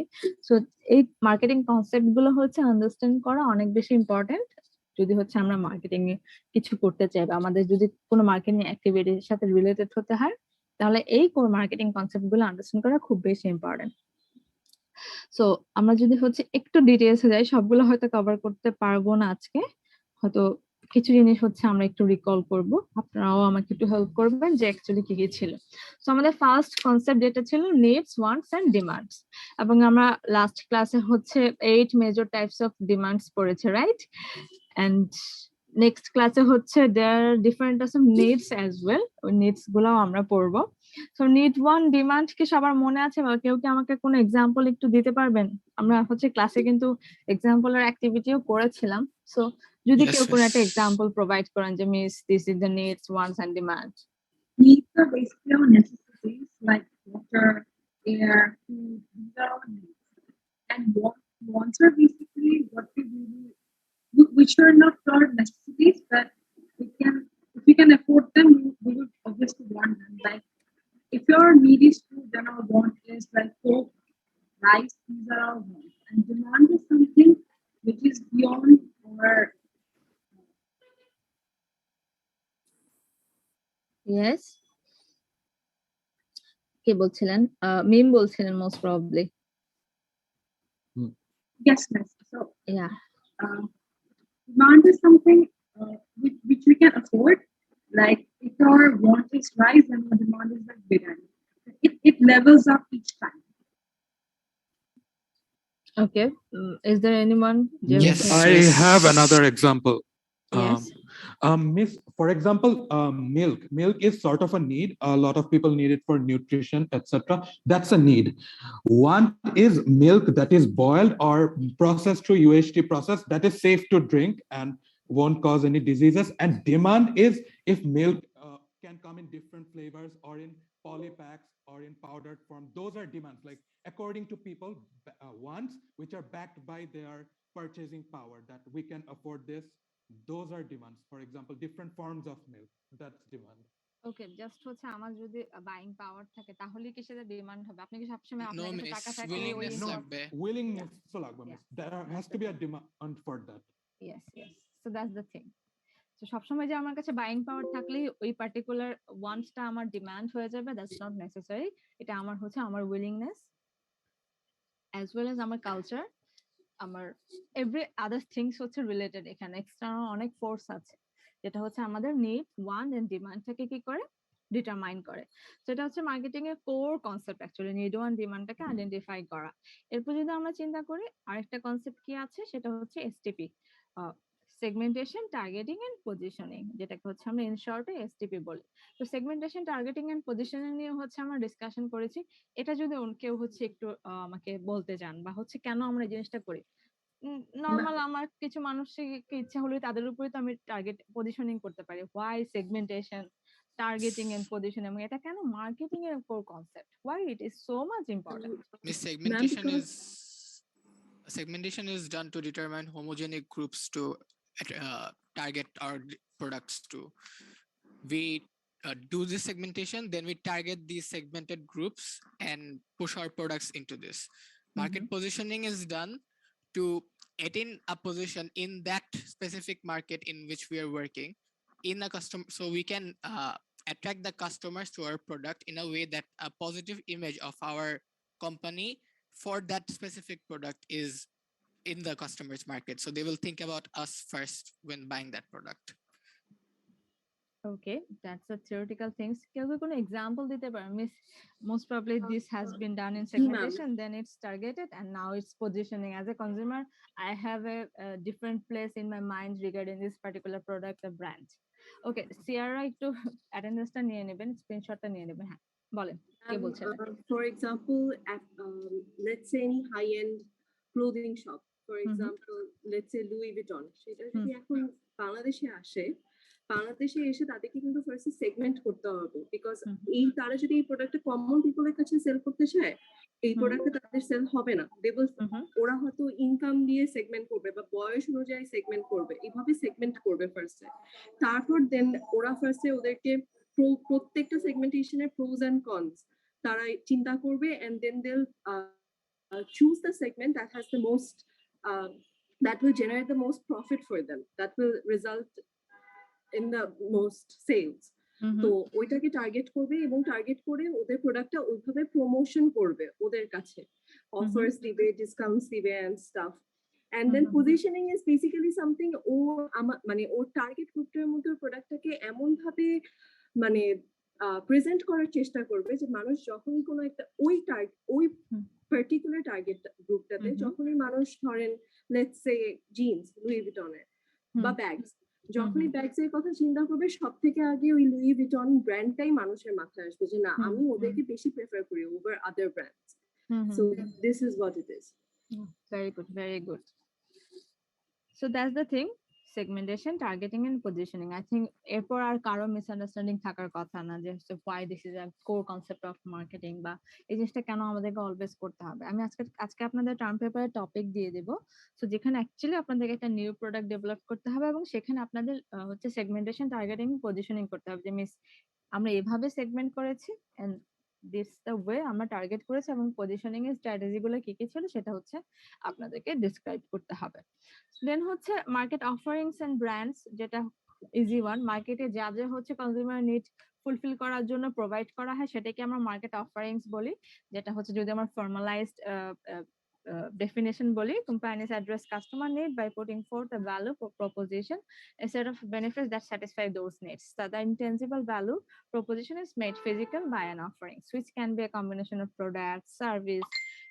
সো এই মার্কেটিং কনসেপ্ট গুলো হচ্ছে আন্ডারস্ট্যান্ড করা অনেক বেশি ইম্পর্টেন্ট, যদি হচ্ছে আমরা মার্কেটিং এ কিছু করতে চাই বা আমাদের যদি কোনো মার্কেটিং অ্যাক্টিভিটির সাথে রিলেটেড হতে হয়, তাহলে এই কোর মার্কেটিং কনসেপ্ট গুলো আন্ডারস্ট্যান্ড করা খুব বেশি ইম্পর্টেন্ট। সো আমরা যদি হচ্ছে একটু ডিটেইলসে যাই, সবগুলো হয়তো কভার করতে পারবো না আজকে, হয়তো কিছু জিনিস হচ্ছে আমরা একটু রিকল করব, আপনারাও আমাকে একটু হেল্প করবেন যে অ্যাকচুয়ালি কি কি ছিল। সো আমাদের ফার্স্ট কনসেপ্ট যেটা ছিল নিডস, ওয়ান্টস এন্ড ডিমান্ডস, এবং আমরা লাস্ট ক্লাসে হচ্ছে 8 মেজর টাইপস অফ ডিমান্ডস পড়েছে, রাইট? এন্ড নেক্সট ক্লাসে হচ্ছে there different types of needs as well, ওই নিডস গুলাও আমরা পড়বো। সো নিড ওয়ান ডিমান্ড কি সবার মনে আছে, বা কেউ কি আমাকে কোনো এক্সাম্পল একটু দিতে পারবেন? আমরা হচ্ছে ক্লাসে কিন্তু এক্সাম্পল আর অ্যাক্টিভিটিও করেছিলাম, সো যদি কেউ কোনো একটা এক্সাম্পল প্রোভাইড করেন যে miss this is the needs, wants and demand. Needs are basically our necessities like water, air, food. These are our needs. And wants are basically what we really, which are not our necessities, but if we can afford them, we would obviously want them. Like if your need is food, then our want is like coke, rice. These are our wants. And demand is something which is beyond our. Yes, কে বলছিলেন? মিম বলছিলেন most probably. Yes, yes. So yeah, demand is something which we can afford. Like if our want is rice and our demand is like biryani, it levels up each time. okay. Is there anyone? Yes, Yes. I have another example. Yes. Miss, for example, milk. Milk is sort of a need. A lot of people need it for nutrition, etc. That's a need. One is milk that is boiled or processed through UHT process that is safe to drink and won't cause any diseases. And demand is if milk can come in different flavors or in polypacks or in powdered form. Those are demands, like according to people, wants which are backed by their purchasing power, that we can afford this. Those are demands. For example, different forms of milk. That's demand. Okay, just হচ্ছে আমার যদি buying পাওয়ার থাকে তাহলে কি সেটা demand হবে? আপনি কি সবসময় No, আপনার কাছে miss. টাকা থাকলে ওই Willingness No, লাগবে। willingness so লাগবে, miss. There has to be a demand for that. Yes yes, so that's the thing. তো সবসময় যে আমার কাছে বাইং পাওয়ার থাকলে ওই পার্টিকুলার ওয়ান্টসটা আমার ডিমান্ড হয়ে যাবে, দ্যাটস নট নেসেসারি। এটা আমার হচ্ছে আমার উইলিংনেস অ্যাজ ওয়েল অ্যাজ আমার কালচার, আমার এভরি আদার থিংস হচ্ছে রিলেটেড। এখানে এক্সটার্নাল অনেক ফোর্স আছে যেটা হচ্ছে আমাদের নিড, ওয়ান্ট এন্ড ডিমান্ডটাকে কি করে ডিটারমাইন করে। সেটা হচ্ছে মার্কেটিং এর core concept, actually need one ডিমান্ডটাকে আইডেন্টিফাই করা। এরপর যদি আমরা চিন্তা করি আরেকটা কনসেপ্ট কি আছে, সেটা হচ্ছে STP, segmentation, targeting and positioning, যেটাকে হচ্ছে আমরা ইন শর্টে এসটিপি বলি। তো সেগমেন্টেশন, টার্গেটিং এন্ড পজিশনিং নিয়ে হচ্ছে আমরা ডিসকাশন করেছি। এটা যদি কেউ হচ্ছে একটু আমাকে বলতে চান বা হচ্ছে কেন আমরা এই জিনিসটা করি। নর্মাল আমার কিছু মানুষের ইচ্ছা হলে তাদের উপরে তো আমি টার্গেট পজিশনিং করতে পারি। Why segmentation, targeting and position, এবং এটা কেন মার্কেটিং এর core concept, why it is so much important. Miss, because- segmentation is done to determine homogenic groups to target our products to. We do this segmentation, then we target these segmented groups and push our products into this. Market positioning is done to attain a position in that specific market in which we are working in a custom, so we can attract the customers to our product in a way that a positive image of our company for that specific product is in the customer's market, so they will think about us first when buying that product. Okay, that's a theoretical things. কেউ কি কোনো example দিতে পারে? Miss, most probably this has been done in segmentation, then it's targeted, and now it's positioning. As a consumer, I have a different place in my mind regarding this particular product or brand. Okay, Sierra একটু attendance-টা নিয়ে নেবেন, screenshot-টা নিয়ে নেবেন। হ্যাঁ, বলেন, কে বলছেন? For example, let's say any high-end clothing shop, for example, let's say Louis Vuitton, সেটা যদি এখন বাংলাদেশে আসে, বাংলাদেশে এসে তাদেরকে কিন্তু ফার্স্ট সেগমেন্ট করতে হবে, বিকজ এই তারা যদি এই প্রোডাক্টটা কমন পিপলের কাছে সেল করতে চায়, এই প্রোডাক্টটা তাদের সেল হবে না। ওরা হয়তো ইনকাম দিয়ে সেগমেন্ট করবে বা বয়স অনুযায়ী সেগমেন্ট করবে, এইভাবে সেগমেন্ট করবে ফার্স্টে। তারপর দেন ওরা ফার্স্টে ওদেরকে প্রত্যেকটা সেগমেন্টেশনের প্রোজ এন্ড কনস তারা চিন্তা করবে, and then they'll choose the segment that has the most that will generate the most profit for them, that will result in the most sales. তো ওইটাকে টার্গেট করবে এবং টার্গেট করে ওদের প্রোডাক্টটা ওইভাবে প্রমোশন করবে ওদের কাছে, অফার্স দিবে, ডিসকাউন্টস দিবে and stuff. And then positioning is basically something ও মানে ওর টার্গেট গ্রুপটার মধ্যে প্রোডাক্টটাকে এমন ভাবে মানে প্রেজেন্ট করার চেষ্টা করবে যে মানুষ যখনই কোনো একটা ওই পার্টিকুলার টার্গেট গ্রুপটাতে যখনই মানুষ ধরেন লেটস সে জিন্স লুই ভিটনের বা ব্যাগস, যখনই ব্যাগস এর কথা চিন্তা করবে সব থেকে আগে ওই লুই ভিটন ব্র্যান্ডটাই মানুষের মাথায় আসবে যে না আমি ওদেরকে বেশি প্রেফার করি over other brands. So this is what it is. Very good, very good. So that's the thing, segmentation, targeting and positioning. I think এরপর আর কারো মিসআন্ডারস্ট্যান্ডিং থাকার কথা না যে why this is a core concept of marketing, বা এই জিনিসটা কেন আমাদেরকে অলওয়েজ করতে হবে। আমি আজকে আপনাদের টার্ম পেপারে টপিক দিয়ে দেব, সো যেখানে অ্যাকচুয়ালি আপনাদেরকে একটা নিউ প্রোডাক্ট ডেভেলপ করতে হবে এবং সেখানে আপনাদের হচ্ছে সেগমেন্টেশন, টার্গেটিং, পজিশনিং করতে হবে যে মিস আমরা এভাবে সেগমেন্ট করেছি এন্ড দিস দ্য ওয়ে আমরা টার্গেট করেছি এবং পজিশনিং এর স্ট্র্যাটেজি গুলো কি কি ছিল সেটা হচ্ছে আপনাদেরকে ডিসক্রাইব করতে হবে। দেন হচ্ছে মার্কেট অফারিংস এন্ড ব্র্যান্ডস, যেটা ইজি ওয়ান। মার্কেটে যা যা হচ্ছে কনজিউমার নিড ফুলফিল করার জন্য প্রোভাইড করা হয় সেটাকে আমরা মার্কেট অফারিংস বলি, যেটা হচ্ছে যদি আমার ফর্মালাইজড definition বলি, companies address customer need by putting forth a value proposition, a set of benefits that satisfy those needs. So the intangible value proposition is made physical by an offering, which can be a combination of product, service,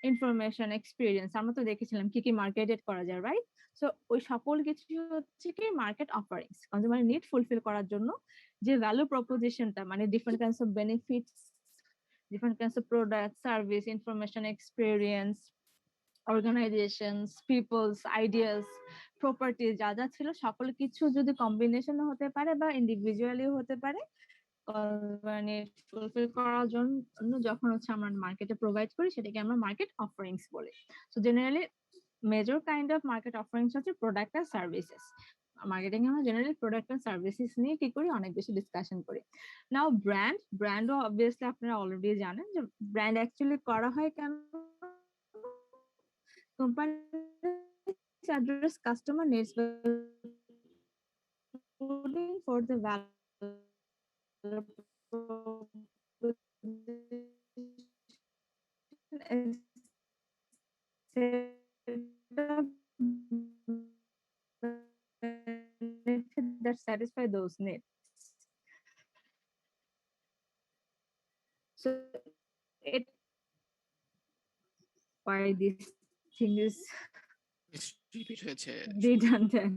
information, experience, আমরা তো দেখেছিলাম কি কি marketed করা যায়, right? So ওই সকল কিছু হচ্ছে কি market offerings, consumer need fulfil করার জন্য যে ভ্যালু প্রপোজিশনটা, মানে different kinds of benefits, different kinds of products, service, information, experience, organizations, people's ideas, properties, যা যা ছিল সকল কিছু যদি কম্বিনেশন হতে পারে বা ইন্ডিভিজুয়ালি হতে পারে, মানে ফুলফিল করার জন্য যখন হচ্ছে আমরা মার্কেটে প্রোভাইড করি সেটাকে আমরা মার্কেট অফারিংস বলি। So generally major kind of market offerings হচ্ছে প্রোডাক্ট আর সার্ভিসেস। মার্কেটিং আমরা জেনারেলি প্রোডাক্ট আর সার্ভিসেস নিয়ে কি করি, অনেক বেশি ডিসকাশন করি। নাও ব্র্যান্ডও অবভিয়াসলি আপনারা অলরেডি জানেন যে ব্র্যান্ড অ্যাকচুয়ালি করা হয় কেন, company address customer needs for the value that satisfy those needs. So it why this thing is repeat হয়েছে। redundant.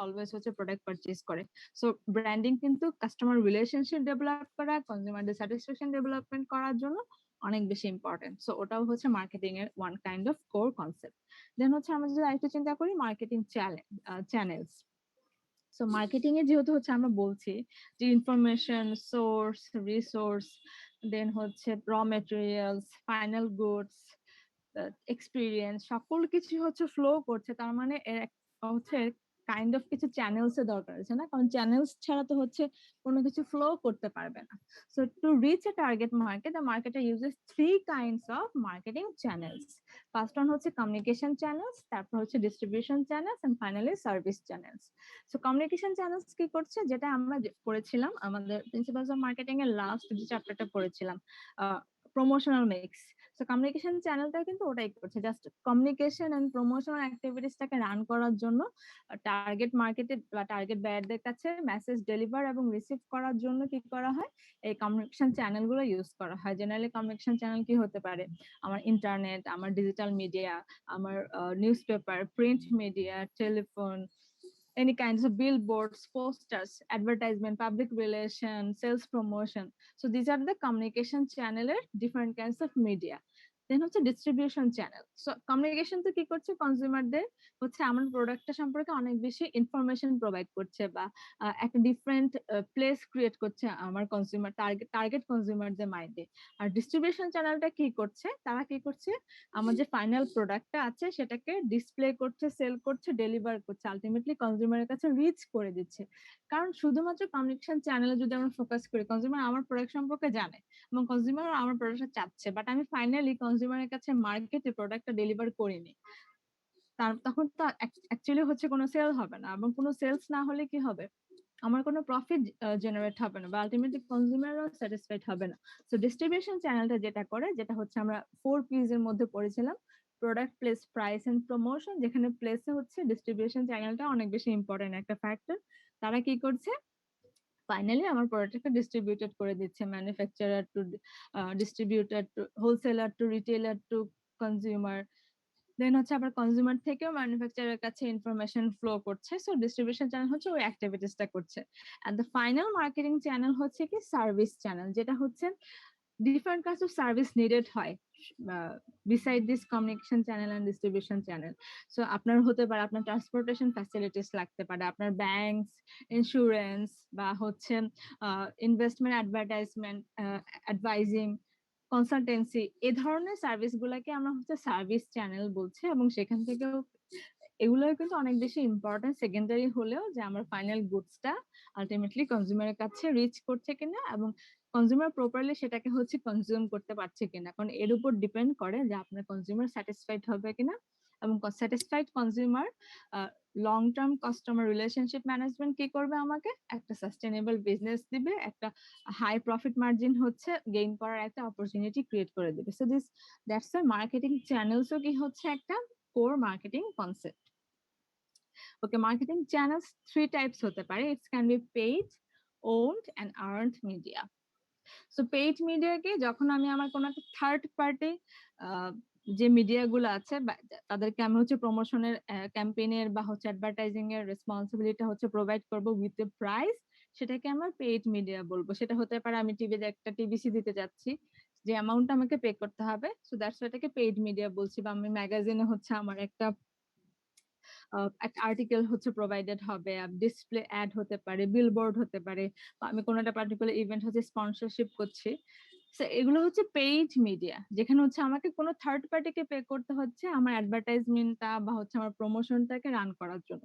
অলওয়েজ হচ্ছে প্রোডাক্ট পারচেজ করে। সো ব্র্যান্ডিং কিন্তু কাস্টমার রিলেশনশিপ ডেভেলপ করা, কনজিউমারদের স্যাটিসফ্যাকশন ডেভেলপমেন্ট করার জন্য অনেক বেশি ইম্পর্টেন্ট। সো ওটাও হচ্ছে মার্কেটিং এর one kind of core concept. Then হচ্ছে আমরা যদি আরেকটু চিন্তা করি মার্কেটিং চ্যানেলস। সো মার্কেটিং এ যেহেতু হচ্ছে আমরা বলছি যে ইনফরমেশন সোর্স, রিসোর্স, দেন হচ্ছে raw materials, final goods, experience, সকল কিছু হচ্ছে ফ্লো করছে, তার মানে হচ্ছে কাইন্ড অফ কিছু চ্যানেলস এর দরকার আছে না, কারণ চ্যানেলস ছাড়া তো হচ্ছে কোনো কিছু ফ্লো করতে পারবে না। So to reach a target market, the market uses three kinds of marketing channels. First one হচ্ছে কমিউনিকেশন চ্যানেলস, তারপর হচ্ছে distribution channels, and finally service channels. So communication channels কি করছে, যেটা আমরা পড়েছিলাম আমাদের প্রিন্সিপালস অফ মার্কেটিং এর লাস্ট যে চ্যাপ্টারটা পড়েছিলাম, প্রমোশনাল মিক্স। সো কমিউনিকেশন চ্যানেলটা কিন্তু ওটাই করছে, জাস্ট কমিউনিকেশন এন্ড প্রমোশনাল অ্যাক্টিভিটিসটাকে রান করার জন্য, টার্গেট মার্কেটে বা টার্গেট বায়ারদের কাছে মেসেজ ডেলিভার এবং রিসিভ করার জন্য কি করা হয়, এই কমিউনিকেশন চ্যানেলগুলো ইউজ করা হয়। জেনারেলি কমিউনিকেশন চ্যানেল কি হতে পারে, আমার ইন্টারনেট, আমার ডিজিটাল মিডিয়া, আমার news paper, print media, telephone, any kinds of billboards, posters, advertisement, public relation, sales promotion. So these are the communication channel, different kinds of media. দেন হচ্ছে distribution channel. So communication তো কি করছে, কনজিউমারদের হচ্ছে আমার প্রোডাক্টটা সম্পর্কে অনেক বেশি ইনফরমেশন প্রোভাইড করছে বা একটা ডিফারেন্ট প্লেস ক্রিয়েট করছে আমার কনজিউমার টার্গেট কনজিউমারদের মাইন্ডে। আর ডিস্ট্রিবিউশন চ্যানেলটা কি করছে, তারা কি করছে, আমার যে ফাইনাল প্রোডাক্টটা আছে সেটাকে ডিসপ্লে করছে, সেল করছে, ডেলিভার করছে, আলটিমেটলি কনজিউমারের কাছে রিচ করে দিচ্ছে। কারণ শুধুমাত্র কমিউনিকেশন চ্যানেলে যদি আমরা ফোকাস করি, কনজিউমার আমার প্রোডাক্ট সম্পর্কে জানে এবং কনজিউমার আমার প্রোডাক্টটা চাচ্ছে, বাট আমি ফাইনালি কনজিউমারের কাছে মার্কেটে প্রোডাক্টটা ডেলিভার করিনি, তখন তো অ্যাকচুয়ালি হচ্ছে কোনো সেল হবে না, এবং কোনো সেলস না হলে কি হবে, আমার কোনো প্রফিট জেনারেট হবে না বা আলটিমেটলি কনজিউমারও স্যাটিসফাইড হবে না। সো ডিস্ট্রিবিউশন চ্যানেলটা যেটা করে, যেটা হচ্ছে আমরা 4 P's এর মধ্যে পড়েছিলাম, product, place, price and promotion, যেখানে প্লেসে হচ্ছে ডিস্ট্রিবিউশন চ্যানেলটা অনেক বেশি ইম্পর্টেন্ট একটা ফ্যাক্টর। তারা কি করছে, ফাইনালি আমার প্রোডাক্টটা ডিস্ট্রিবিউটেড করে দিচ্ছে, manufacturer to distributor to wholesaler to retailer to consumer, then হচ্ছে আবার কনজিউমার থেকেও ম্যানুফ্যাকচারারের কাছে ইনফরমেশন ফ্লো করছে। সো ডিস্ট্রিবিউশন চ্যানেল হচ্ছে ওই অ্যাক্টিভিটিসটা করছে। And the final marketing channel হচ্ছে কি সার্ভিস চ্যানেল, যেটা হচ্ছে different kinds of service needed হয় beside this communication channel and distribution channel. So আপনার হতে পারে আপনার ট্রান্সপোর্টেশন ফ্যাসিলিটিস লাগতে পারে, আপনার ব্যাংকস, ইন্স্যুরেন্স, বা হচ্ছে ইনভেস্টমেন্ট, অ্যাডভার্টাইজমেন্ট, অ্যাডভাইজিং, কনসালটেন্সি, এই ধরনের সার্ভিস গুলাকে আমরা হচ্ছে সার্ভিস চ্যানেল বলছি। এবং সেখান থেকেও এগুলো কিন্তু অনেক বেশি ইম্পর্টেন্ট, সেকেন্ডারি হলেও, যে আমার ফাইনাল গুডসটা আলটিমেটলি কনজিউমারের কাছে রিচ করছে কিনা এবং কনজিউমার প্রপারলি সেটাকে হচ্ছে কনজিউম করতে পারছে কিনা, কারণ এর উপর ডিপেন্ড করে যে আপনার কনজিউমার স্যাটিসফাইড হবে কিনা এবং satisfied consumer long term customer relationship management কি করবে, আমাকে একটা সাস্টেনেবল বিজনেস দিবে, একটা হাই প্রফিট মার্জিন হচ্ছে গেইন করার একটা অপরচুনিটি ক্রিয়েট করে দেবে। সো দ্যাটস ওয়াই মার্কেটিং চ্যানেলসও কি হচ্ছে একটা কোর মার্কেটিং কনসেপ্ট। ওকে, মার্কেটিং চ্যানেলস 3 টাইপস হতে পারে। It's can be paid, owned and earned media. So paid মিডিয়াকে যখন আমি আমার কোনো একটা থার্ড পার্টি যে মিডিয়া গুলো আছে তাদেরকে আমি হচ্ছে প্রমোশনের ক্যাম্পেইনের বা হচ্ছে অ্যাডভার্টাইজিং এর রেসপন্সিবিলিটি হচ্ছে প্রোভাইড করব উইথ এ প্রাইস, সেটাকে আমার পেইড মিডিয়া বলবো। সেটা হতে পারে আমি টিভিতে একটা টিভিসি দিতে যাচ্ছি, যে অ্যামাউন্ট আমাকে পে করতে হবে, সো দ্যাটস এটাকে পেইড মিডিয়া বলছি। বা আমি ম্যাগাজিনে হচ্ছে আমার একটা আর্টিকেল হচ্ছে প্রোভাইডেড হবে, ডিসপ্লে অ্যাড হতে পারে, বিলবোর্ড হতে পারে, বা আমি কোনো একটা পার্টিকুলার ইভেন্ট হচ্ছে স্পন্সরশিপ করছি। এগুলো হচ্ছে পেইড মিডিয়া, যেখানে হচ্ছে আমাকে কোনো থার্ড পার্টিকে পে করতে হচ্ছে আমার অ্যাডভার্টাইজমেন্টটা বা হচ্ছে আমার প্রমোশনটাকে রান করার জন্য।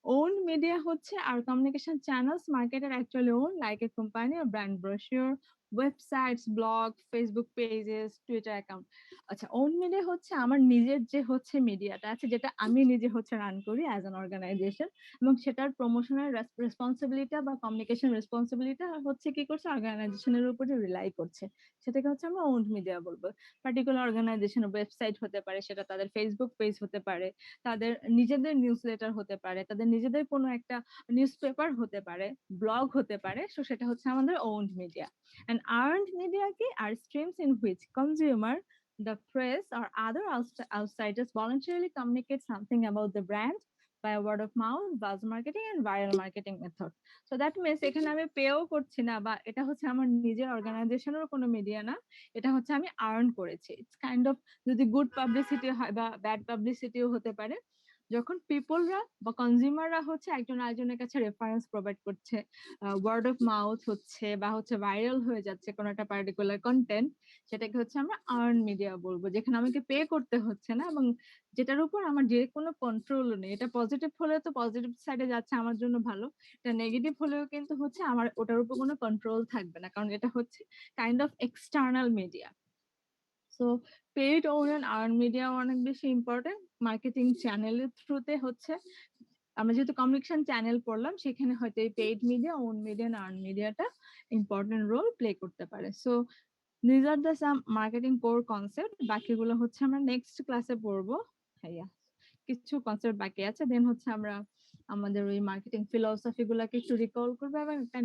ওন মিডিয়া হচ্ছে আর কমিউনিকেশন চ্যানেলস মার্কেটের actually own, like a company or brand brochure, websites, blog, Facebook pages, Twitter account. আচ্ছা, ওন মিডিয়া হচ্ছে আমার নিজের যে হচ্ছে মিডিয়াটা আছে, যেটা আমি নিজে হচ্ছে রান করি অ্যাজ অ্যান অর্গানাইজেশন, এবং সেটার প্রমোশনের রেসপন্সিবিলিটি বা কমিউনিকেশন রেসপন্সিবিলিটি হচ্ছে কি করছে অর্গানাইজেশনের উপরে রিলাই করছে, সেটাকে হচ্ছে আমরা ওন মিডিয়া বলবো। পার্টিকুলার অর্গানাইজেশনের ওয়েবসাইট হতে পারে, সেটা তাদের ফেসবুক পেজ হতে পারে, তাদের নিজেদের নিউজ লেটার হতে পারে, তাদের নিজেদের কোনো একটা নিউজ পেপার হতে পারে, ব্লগ হতে পারে, সো সেটা হচ্ছে আমাদের own media. And earned media are streams in which consumer, the press, or other outsiders voluntarily communicate something about the brand by word of mouth, buzz marketing, and viral marketing method. So that means এখানে আমি পেও করছি না, বা এটা হচ্ছে আমার নিজের অর্গানাইজেশনের কোনো মিডিয়া না, এটা হচ্ছে আমি আর্ন করেছি। ইটস কাইন্ড অফ, যদি গুড পাবলিসিটি হয় বা ব্যাড পাবলিসিটিও হতে পারে, যখন পিপলরা বা কনজিউমাররা হচ্ছে একজন আরেকজনের কাছে রেফারেন্স প্রোভাইড করছে, ওয়ার্ড অফ মাউথ হচ্ছে বা হচ্ছে ভাইরাল হয়ে যাচ্ছে কোনো একটা পার্টিকুলার কন্টেন্ট, সেটাকে হচ্ছে আমরা আর্ন মিডিয়া বলবো, যেখানে আমাকে পে করতে হচ্ছে না এবং যেটার উপর আমার যে কোনো কন্ট্রোল নেই। এটা পজিটিভ হলে তো পজিটিভ সাইডে যাচ্ছে আমার জন্য ভালো, এটা নেগেটিভ হলেও কিন্তু হচ্ছে আমার ওটার উপর কোনো কন্ট্রোল থাকবে না, কারণ এটা হচ্ছে kind of external media. So paid, own and earn media অনেক বেশি ইম্পর্টেন্ট মার্কেটিং চ্যানেলের থ্রুতে হচ্ছে। আমরা যেহেতু কমিউনিকেশন চ্যানেল পড়লাম, সেখানে হয়তো এই paid media, own media, earn মিডিয়াটা ইম্পর্টেন্ট রোল প্লে করতে পারে। So this are the some marketing core concept, বাকিগুলো হচ্ছে আমরা নেক্সট ক্লাসে পড়বো। হ্যাঁ, কিছু কনসেপ্ট বাকি আছে, দেন হচ্ছে আমরা আমাদের ওই মার্কেটিং ফিলোসফি গুলাকে একটু রিকল করবো, এবং একটা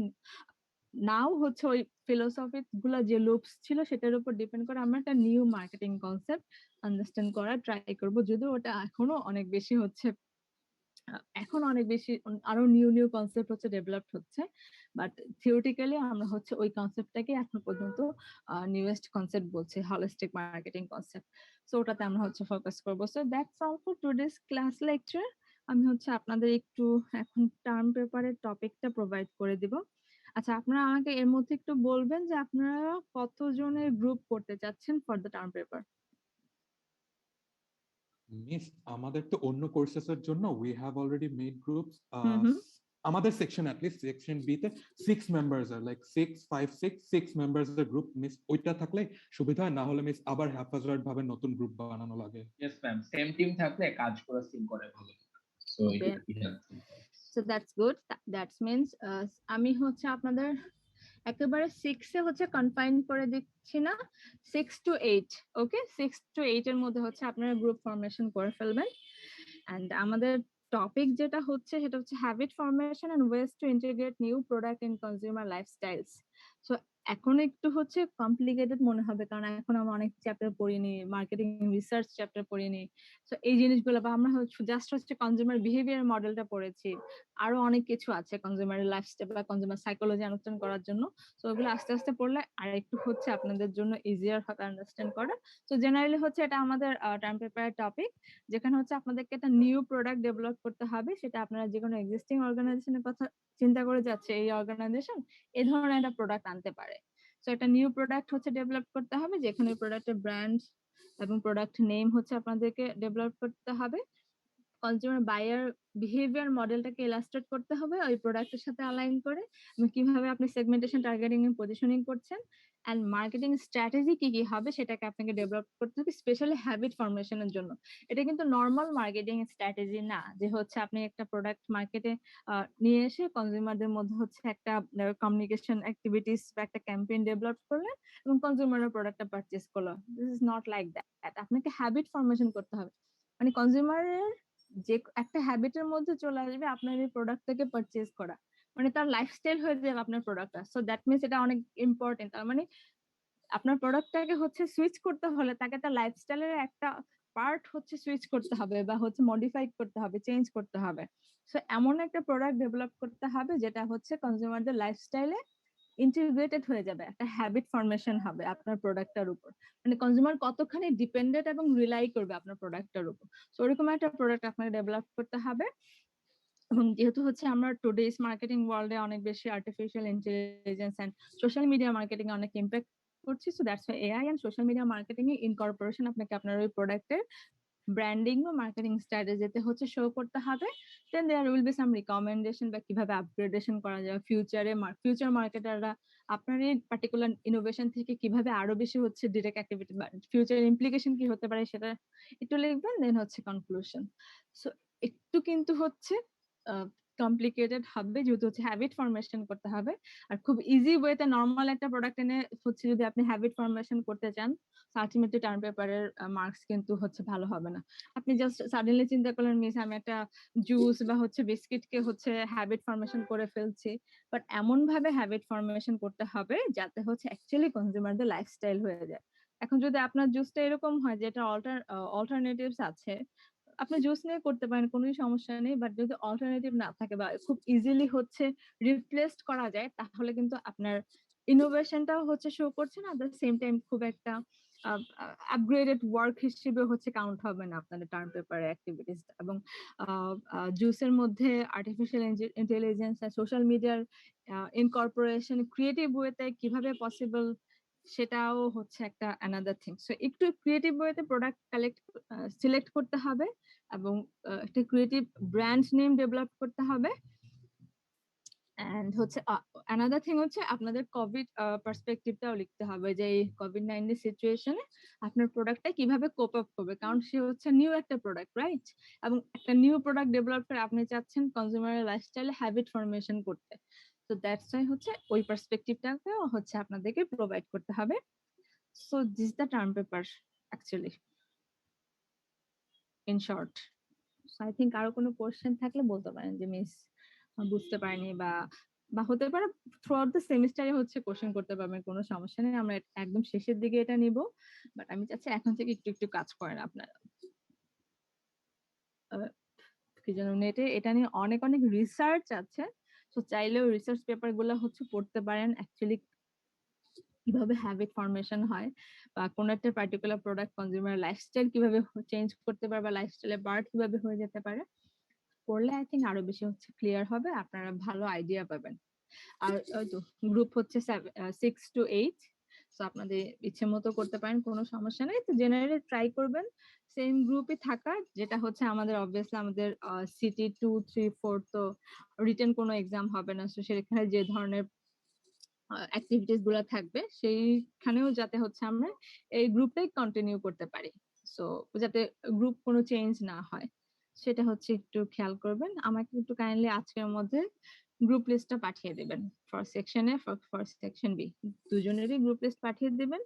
নাও হচ্ছে ওই ফিলোসফি গুলা যে লুপস ছিল সেটার উপর ডিপেন্ড করে আমরা একটা নিউ মার্কেটিং কনসেপ্ট আন্ডারস্ট্যান্ড করার ট্রাই করবো, যদিও ওটা এখনো অনেক বেশি হচ্ছে, এখন অনেক বেশি আরো নিউ কনসেপ্ট হচ্ছে ডেভেলপড হচ্ছে, বাট থিওরিটিক্যালি আমরা হচ্ছে ওই কনসেপ্টটাকে এখন পর্যন্ত নিউয়েস্ট কনসেপ্ট বলছি, হলিস্টিক মার্কেটিং কনসেপ্ট। সো ওটাতে আমরা হচ্ছে ফোকাস করবো। So that's all for today's class lecture. আমি হচ্ছে আপনাদের একটু এখন টার্ম পেপারের টপিকটা প্রোভাইড করে দিব। আচ্ছা, আপনারা আমাকে এর মধ্যে একটু বলবেন যে আপনারা কতজনের গ্রুপ করতে চাচ্ছেন for the term paper? Miss, আমাদের তো অন্য কোর্সেস এর জন্য we have already made groups. Hmm. আমাদের সেকশন অ্যাটলিস্ট সেকশন বি তে 6 মেম্বার্স আর লাইক 6 5 6 মেম্বার্স এর গ্রুপ। মিস ওইটা থাকলে সুবিধা হয়, না হলে মিস আবার হ্যাফাজার্ড ভাবে নতুন গ্রুপ বানানো লাগে। ইয়েস ম্যাম, সেম টিম থাকলে কাজ করা সিং করে ভালো। So Okay. So that's good. That means আমি হচ্ছে আপনাদের একেবারে 6 এ হচ্ছে কনফাইন করে দিচ্ছি না, 6 to 8। ওকে, 6 to 8 এর মধ্যে হচ্ছে আপনারা গ্রুপ ফরমেশন করে ফেলবেন। এন্ড আমাদের টপিক যেটা হচ্ছে সেটা হচ্ছে habit formation and ways to integrate new product in consumer lifestyles. সো এখন একটু হচ্ছে কমপ্লিকেটেড মনে হবে, কারণ এখন আমরা অনেক চ্যাপ্টার পড়িনি, মার্কেটিং রিসার্চ চ্যাপ্টার পড়িনি। সো এই জিনিসগুলো, বা আমরা জাস্ট হচ্ছে কনজিউমার বিহেভিয়ার মডেলটা পড়েছি, আরো অনেক কিছু আছে কনজিউমার লাইফস্টাইল বা কনজিউমার সাইকোলজি আন্ডারস্ট্যান্ড করার জন্য। সো ওগুলো আস্তে আস্তে পড়লে আর একটু হচ্ছে আপনাদের জন্য ইজিয়ার হবে আন্ডারস্ট্যান্ড করা। তো জেনারেলি হচ্ছে এটা আমাদের টার্ম পেপারের টপিক, যেখানে হচ্ছে আপনাদেরকে একটা নিউ প্রোডাক্ট ডেভেলপ করতে হবে, সেটা আপনারা যে কোনো এক্সিস্টিং অর্গানাইজেশনের কথা চিন্তা করে যাচ্ছে এই অর্গানাইজেশন এই ধরনের একটা প্রোডাক্ট আনতে পারে। সো একটা নিউ প্রোডাক্ট হচ্ছে ডেভেলপ করতে হবে, যেখানে প্রোডাক্টের ব্র্যান্ড এবং প্রোডাক্ট নেম হচ্ছে আপনাদেরকে ডেভেলপ করতে হবে। কনজিউমার বায়ার বিহেভিয়ার মডেলটাকে ইলাস্ট্রেট করতে হবে ওই প্রোডাক্টের সাথে অ্যালাইন করে, এবং কিভাবে আপনি সেগমেন্টেশন, টার্গেটিং এন্ড পজিশনিং করছেন, এন্ড মার্কেটিং স্ট্র্যাটেজি কি কি হবে সেটাকে আপনাকে ডেভেলপ করতে হবে, স্পেশালি হ্যাবিট ফরমেশনের জন্য। এটা কিন্তু নর্মাল মার্কেটিং স্ট্র্যাটেজি না যে হচ্ছে আপনি একটা প্রোডাক্ট মার্কেটে নিয়ে এসে কনজিউমারদের মধ্যে হচ্ছে একটা কমিউনিকেশন অ্যাক্টিভিটিস বা একটা ক্যাম্পেইন ডেভেলপ করলেন এবং কনজিউমাররা প্রোডাক্টটা পারচেজ করলো। This is not like that. আপনাকে হ্যাবিট ফরমেশন করতে হবে, মানে কনজিউমারের যে একটা হ্যাবিটের মধ্যে চলে আসবে আপনার এই প্রোডাক্টটাকে পারচেজ করা, মানে তার লাইফস্টাইল হয়ে যাবে আপনার প্রোডাক্টটা। সো দ্যাট মিনস এটা অনেক ইম্পর্টেন্ট। তার মানে আপনার প্রোডাক্টটাকে হচ্ছে সুইচ করতে হলে তাকে তার লাইফস্টাইলের একটা পার্ট হচ্ছে সুইচ করতে হবে বা হচ্ছে মডিফাই করতে হবে, চেঞ্জ করতে হবে। সো এমন একটা প্রোডাক্ট ডেভেলপ করতে হবে যেটা হচ্ছে কনজিউমারদের লাইফস্টাইলে ইন্টিগ্রেটেড হয়ে যাবে, একটা হ্যাবিট ফরমেশন হবে আপনার প্রোডাক্টটার উপর, মানে কনজিউমার কতখানি ডিপেন্ডেন্ট এবং রিলাই করবে আপনার প্রোডাক্টটার উপর। সো ওরকম একটা প্রোডাক্ট আপনাকে ডেভেলপ করতে হবে। এবং যেহেতু হচ্ছে আমরা টুডেস মার্কেটিং ওয়ার্ল্ডে অনেক বেশি artificial intelligence and social media marketing এ অনেক ইম্প্যাক্ট করছি, so that's why AI and social media marketing এ ইনকর্পোরেশন আপনাকে আপনার ওই প্রোডাক্টের ব্র্যান্ডিং বা মার্কেটিং স্ট্র্যাটেজিতে হচ্ছে শো করতে হবে। Then there will be some recommendation বা কিভাবে আপগ্রেডেশন করা যায় ফিউচারে, ফিউচার মার্কেটাররা আপনার এই পার্টিকুলার ইনোভেশন থেকে কিভাবে আরো বেশি হচ্ছে ডিরেক্ট অ্যাক্টিভিটি বা ফিউচার ইমপ্লিকেশন কি হতে পারে সেটা একটু লিখবেন। দেন হচ্ছে কনক্লুশন। সো একটু কিন্তু হচ্ছে কমপ্লিকেটেড হবে যেহেতু হচ্ছে হ্যাবিট ফরমেশন করতে হবে। আর খুব ইজি ওয়েতে নর্মাল একটা প্রোডাক্ট এনে হচ্ছে যদি আপনি হ্যাবিট ফরমেশন করতে চান, আলটিমেটলি টার্ম পেপারের মার্কস কিন্তু হচ্ছে ভালো হবে না। আপনি জাস্ট সাডেনলি চিন্তা করলেন মিস আমি একটা জুস বা হচ্ছে বিস্কিটকে হচ্ছে হ্যাবিট ফরমেশন করে ফেলছি, বাট এমন ভাবে হ্যাবিট ফরমেশন করতে হবে যাতে হচ্ছে অ্যাকচুয়ালি কনজিউমারদের লাইফস্টাইল হয়ে যায়। এখন যদি আপনার জুসটা এরকম হয় যেটা অল্টারনেটিভস আছে, আপনি জুস নিয়ে করতে পারেন, কোনো সমস্যা নেই, বাট যদি অল্টারনেটিভ না থাকে বা খুব ইজিলি হচ্ছে রিপ্লেসড করা যায় তাহলে কিন্তু আপনার ইনোভেশনটাও হচ্ছে শো করছে না, অ্যাট দ্য সেম টাইম খুব একটা আপগ্রেডেড ওয়ার্ক হিসেবে হচ্ছে কাউন্ট হবে না আপনাদের টার্ম পেপার অ্যাক্টিভিটিস। এবং জুসের মধ্যে আর্টিফিশিয়াল ইন্টেলিজেন্স আর সোশ্যাল মিডিয়ার ইনকর্পোরেশন ক্রিয়েটিভ ওয়েতে কিভাবে পসিবল সেটাও হচ্ছে একটা অ্যানাদার থিং। সো একটু ক্রিয়েটিভ ওয়েতে প্রোডাক্ট সিলেক্ট করতে হবে এবং একটা ক্রিয়েটিভ ব্র্যান্ড নেম ডেভেলপ করতে হবে। এন্ড হচ্ছে অ্যানাদার থিং হচ্ছে আপনাদের কোভিড পার্সপেক্টিভটাও লিখতে হবে যে এই কোভিড-19 সিচুয়েশনে আপনার প্রোডাক্টটা কিভাবে কোপ আপ করবে, কারণ সে হচ্ছে নিউ একটা প্রোডাক্ট, রাইট? এবং একটা নিউ প্রোডাক্ট ডেভেলপ করে আপনি চাচ্ছেন কনজিউমারের লাইফস্টাইলে হ্যাবিট ফরমেশন করতে। তো দ্যাটস ওয়াই হচ্ছে ওই পার্সপেক্টিভটাকেও হচ্ছে আপনাদেরকে প্রোভাইড করতে হবে। So this the term paper actually in short. So I think আরো কোনো কোশ্চেন থাকলে বলতে পারেন যে মিস বুঝতে পারিনি বা বা হতে পারে থ্রু আউট দ্য সেমিস্টারে হচ্ছে কোশ্চেন করতে পারবেন, কোনো সমস্যা নেই। আমরা একদম শেষের দিকে এটা নিব, বাট আমি চাচ্ছি এখন থেকে একটু একটু কাজ করেন আপনারা। কি যেন নেটে এটা নিয়ে অনেক অনেক রিসার্চ আছে, তো চাইলেও রিসার্চ পেপার গুলো হচ্ছে পড়তে পারেন অ্যাকচুয়ালি কিভাবে হ্যাবিট ফরমেশন হয় বা কোন একটা পার্টিকুলার প্রোডাক্ট কনজিউমার লাইফস্টাইল কিভাবে চেঞ্জ করতে পারে বা লাইফস্টাইলের পার্ট কিভাবে হয়ে যেতে পারে। পড়লে আই থিঙ্ক আরো বেশি হচ্ছে ক্লিয়ার হবে, আপনারা ভালো আইডিয়া পাবেন। আর ওই তো গ্রুপ হচ্ছে 6 to 8, সো আপনাদের ইচ্ছে মতো করতে পারেন, কোনো সমস্যা নেই। তো জেনারেলি ট্রাই করবেন সেম গ্রুপে থাকার, যেটা হচ্ছে আমাদের অবভিয়াসলি আমাদের সিটি 2, 3, 4 তো রিটেন কোনো এক্সাম হবে না, সো সেখানে যে ধরনের অ্যাক্টিভিটিস গুলা থাকবে সেইখানেও যাতে হচ্ছে আমরা এই গ্রুপটাই কন্টিনিউ করতে পারি, সো যাতে গ্রুপ কোনো চেঞ্জ না হয় সেটা হচ্ছে একটু খেয়াল করবেন। আমাকে একটু কাইন্ডলি আজকের মধ্যে গ্রুপ লিস্টটা পাঠিয়ে দিবেন for section A, for section B, দুজনেরই গ্রুপ লিস্ট পাঠিয়ে দিবেন।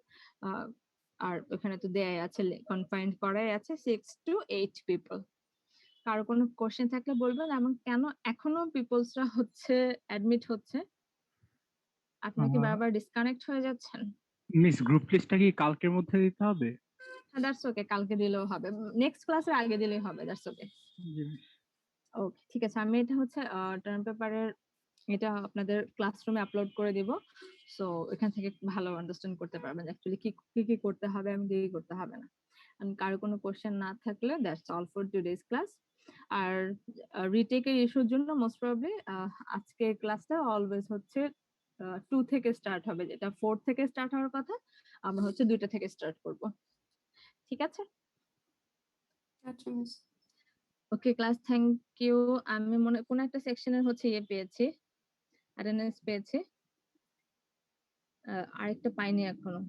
আর ওখানে তো দেয়াই আছে, কনফাইন্ড করাই আছে 6 to 8 পিপল। কারো কোনো কোশ্চেন থাকলে বলবেন। এবং কেন এখনো পিপলসরা হচ্ছে অ্যাডমিট হচ্ছে, আপনি কি বারবার ডিসকানেক্ট হয়ে যাচ্ছেন? মিস গ্রুপ লিস্টটা কি কালকের মধ্যে দিতে হবে? দ্যাটস ওকে, কালকে দিলেও হবে, নেক্সট ক্লাসের আগে দিলেই হবে, দ্যাটস ওকে। ওকে ঠিক আছে, আমি এটা হচ্ছে টার্ম পেপারের এটা আপনাদের ক্লাসরুমে আপলোড করে দিব, সো এখান থেকে ভালো আন্ডারস্ট্যান্ড করতে পারবেন অ্যাকচুয়ালি কি কি করতে হবে এবং কি করতে হবে না। কারো কোনো কোশ্চেন না থাকলে that's all for today's class. আর রিটেকের ইস্যুর জন্য মোস্ট প্রবাবলি আজকে ক্লাসটা অলওয়েজ হচ্ছে 2 থেকে স্টার্ট হবে, যেটা 4 থেকে স্টার্ট হওয়ার কথা আমরা হচ্ছে 2টা থেকে স্টার্ট করব, ঠিক আছে? আচ্ছা miss. Okay class, thank you. আমি মনে কোন একটা সেকশনের হচ্ছে ইয়ে পেয়েছি, অ্যাটেন্ডেন্স পেয়েছি, আরেকটা পাইনি এখনো।